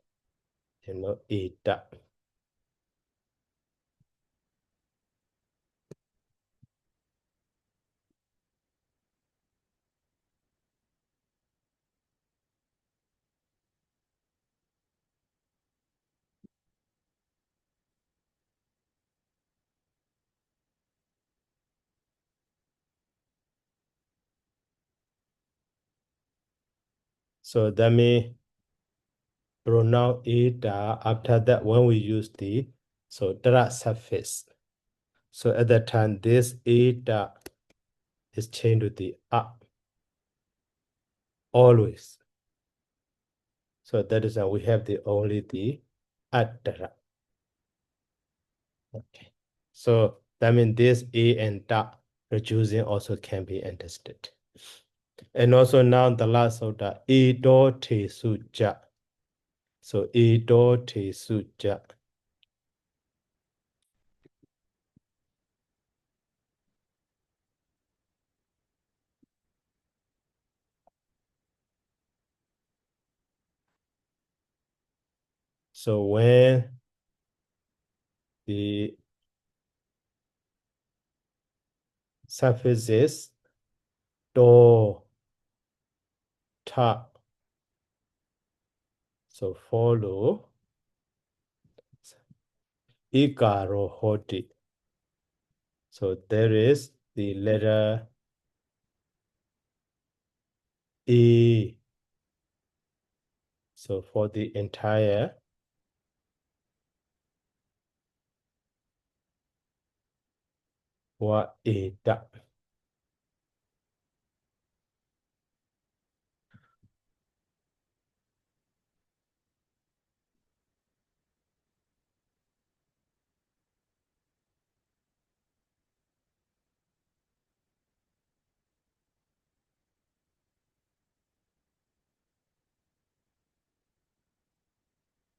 ida. So that means pronoun ida, after that when we use the, so dra suffix. So at that time, this ida is changed to the a, always. So that is how we have the only the adara. Okay. So that means this a and da reducing also can be understood. And also now the last of the edo te suja. So edo te suja. So when the suffixes do, ta. So follow ikaro hoti. So there is the letter E. So for the entire wa eda.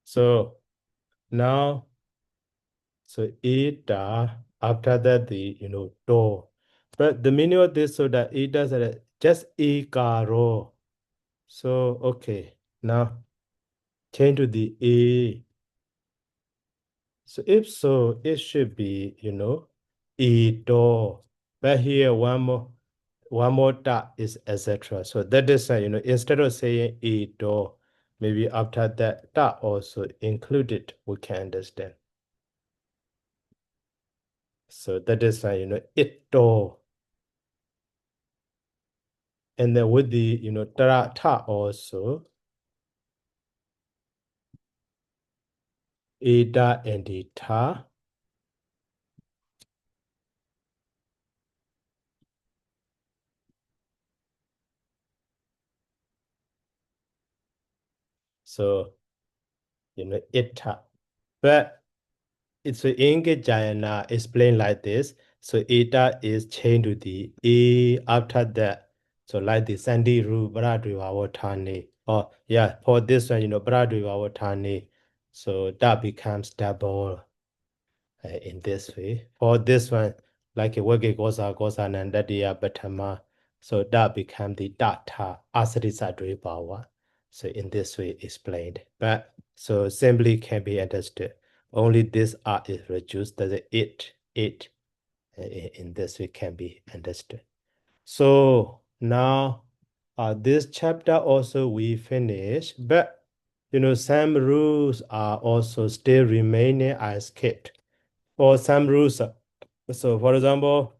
So now, so eda, after that the do. But the meaning of this, so that eda is just ikaro. So okay, now change to the A. So if so, it should be, E do. But here one more ta is etc. So that is, instead of saying E do, maybe after that ta also included, we can understand. So that is, it do. And then with the, ta also, eda and the ta. So, ita. But it's in Kaccāyana explained like this. So eta is changed to the A after that. So like the Sandy Ru Bradriwawatane. Oh yeah, for this one, Bradriwawatane. So that becomes double in this way. For this one, like a Wege Gosa Nandadiya Batama. So that becomes the data Asrisa Bawa. So in this way explained. But so simply can be understood. Only this R is reduced as it in this way can be understood. So now this chapter also we finish, but some rules are also still remaining as kept. For some rules, so for example,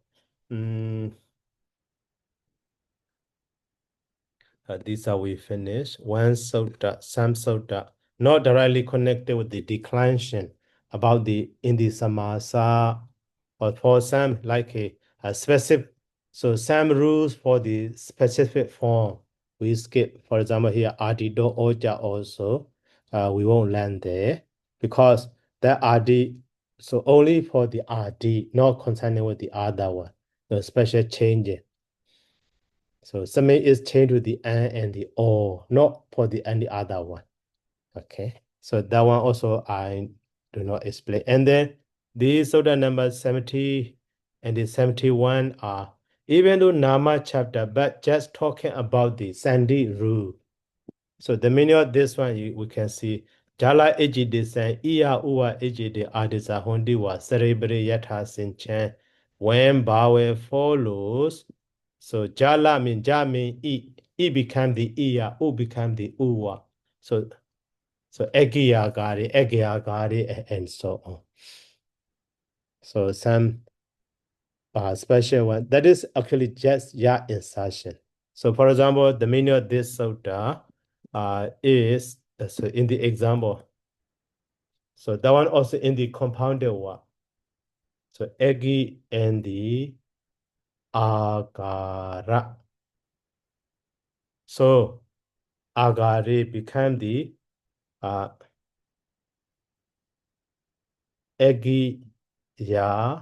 these are we finish. One sota, some sota, not directly connected with the declension about the in the samasa, or for some like a specific. So some rules for the specific form we skip. For example, here adido oja also, we won't land there because that adi. So only for the adi, not concerning with the other one. The special changes. So summing is changed with the N and the O, not for the any other one. Okay. So that one also I do not explain. And then these other numbers 70 and the 71 are even though Nāma chapter, but just talking about the Sandy rule. So the meaning of this one we can see Jala Eji design Iya Uwa Eji de Adisa Hondi wa Cerebre Yata Sinchan when Bawe follows. So Jala mean Ja mean E become the Iya, U become the Uwa. So Egiagari, and so on. So some special one that is actually just Ya insertion. So for example, the meaning of this sutta is so in the example. So that one also in the compounded one. So Egi and the Agara. So Agari become the Egi Ya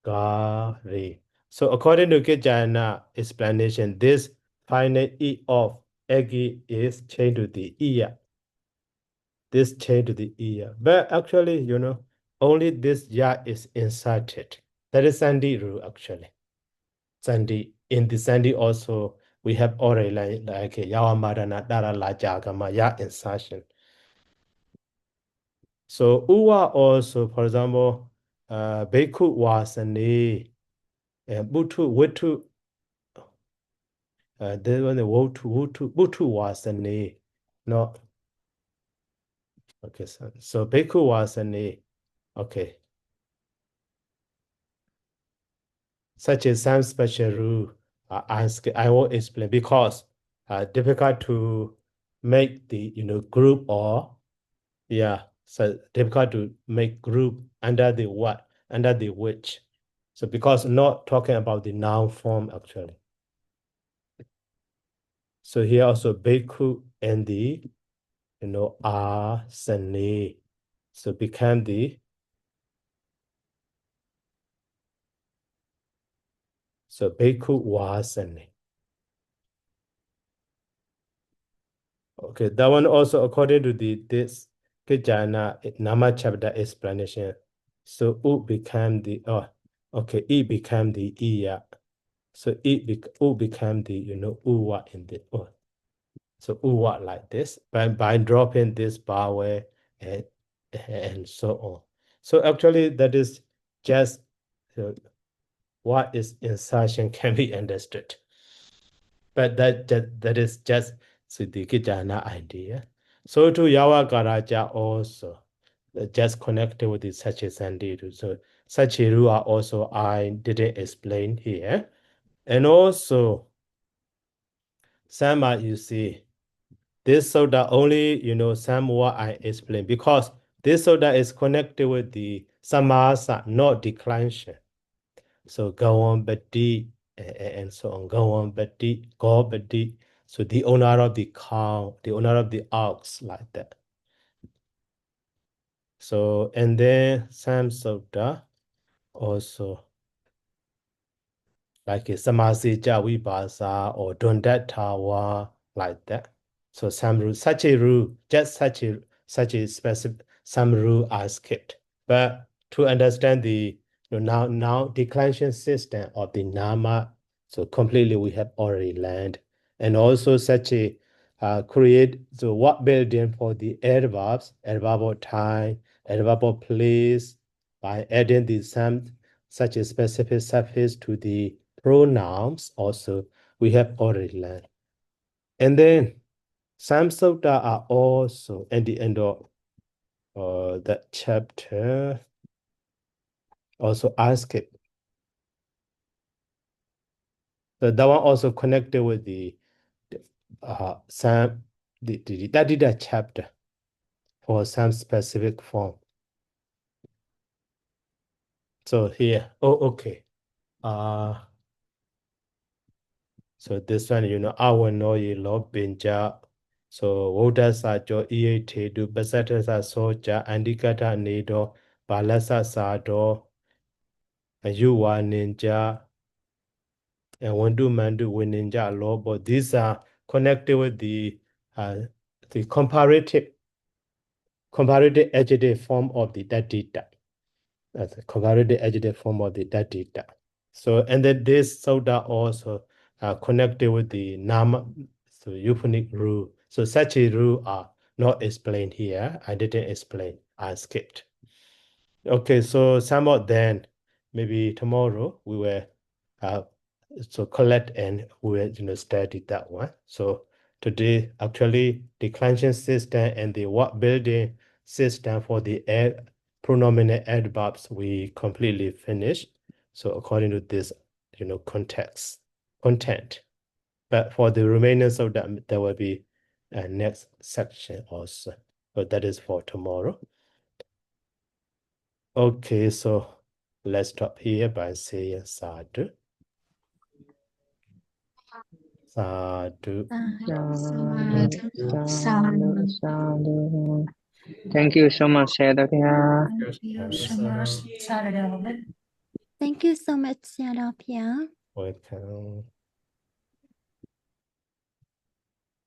Gari. So according to Kaccāyana explanation, this final E of Egi is changed to the Iya. This change to the ear. But actually, only this ya is inserted. That is Sandi rule, actually. Sandi. In the Sandi also, we have already like Yawamarana Dara La Jagama ya insertion. So Uwa also, for example, Bhikkhu Wasani. And Butu, Witu, this one, the Butu was a name. No, okay, so Bhikkhu was a name. Okay. Such as some special rule, I will explain because difficult to make the group or yeah, so difficult to make group under the what under the which. So because not talking about the noun form actually. So here also bhikkhu and the asane. So become the so bhikkhu wasane. Okay, that one also according to this Kaccāyana Nāma chapter explanation. So U became the okay, E became the Iya. So U became the Uwa in the So Uwa like this by dropping this vowel and so on. So actually that is just what is insertion can be understood. But that is just Siddhikijana idea. So to Byākaraṇa also just connected with the Sachisandiru. So Sachiru are also I didn't explain here. And also some are you see this soda only some what I explained because this soda is connected with the samasa, not declension. So go on bati and so on. Go on bati, go bati. So the owner of the cow, the owner of the ox, like that. So and then Sam Sota also like a Samasija Vibhasa or Dondat Tawa, like that. So some rule, such a rule, just such a specific some rule are skipped. But to understand the now declension system of the Nāma, so completely we have already learned. And also such a create the what building for the adverbs, adverbial time, adverbial place, by adding the some such a specific suffix to the pronouns also we have already learned. And then some sutta are also at the end of that chapter also ask it. So that one also connected with the some that did a chapter for some specific form. So here, okay. So this one, I will know you love Benja. So Vodasa jo EAT do Basatasa soja Andikata Nido Balasa Sado Ayuwa Ninja and Wandu Mandu Wininja law, but these are connected with the comparative adjective form of the datita. That's a comparative adjective form of the datita. So and then this soda also connected with the Nāma, so euphonic rule. So such a rule are not explained here. I didn't explain. I skipped. Okay, so some of then maybe tomorrow we will so collect and we will study that one. So today actually declension system and the what building system for the pronominal adverbs we completely finished. So according to this content. But for the remaining of that there will be a next section also. But that is for tomorrow. Okay, so let's stop here by saying sadhu. Sadhu. Sadhu, sadhu, sadhu. Thank you so much, Sadhya. Thank you so much, Sarada. Thank you so much, Sarada. Welcome.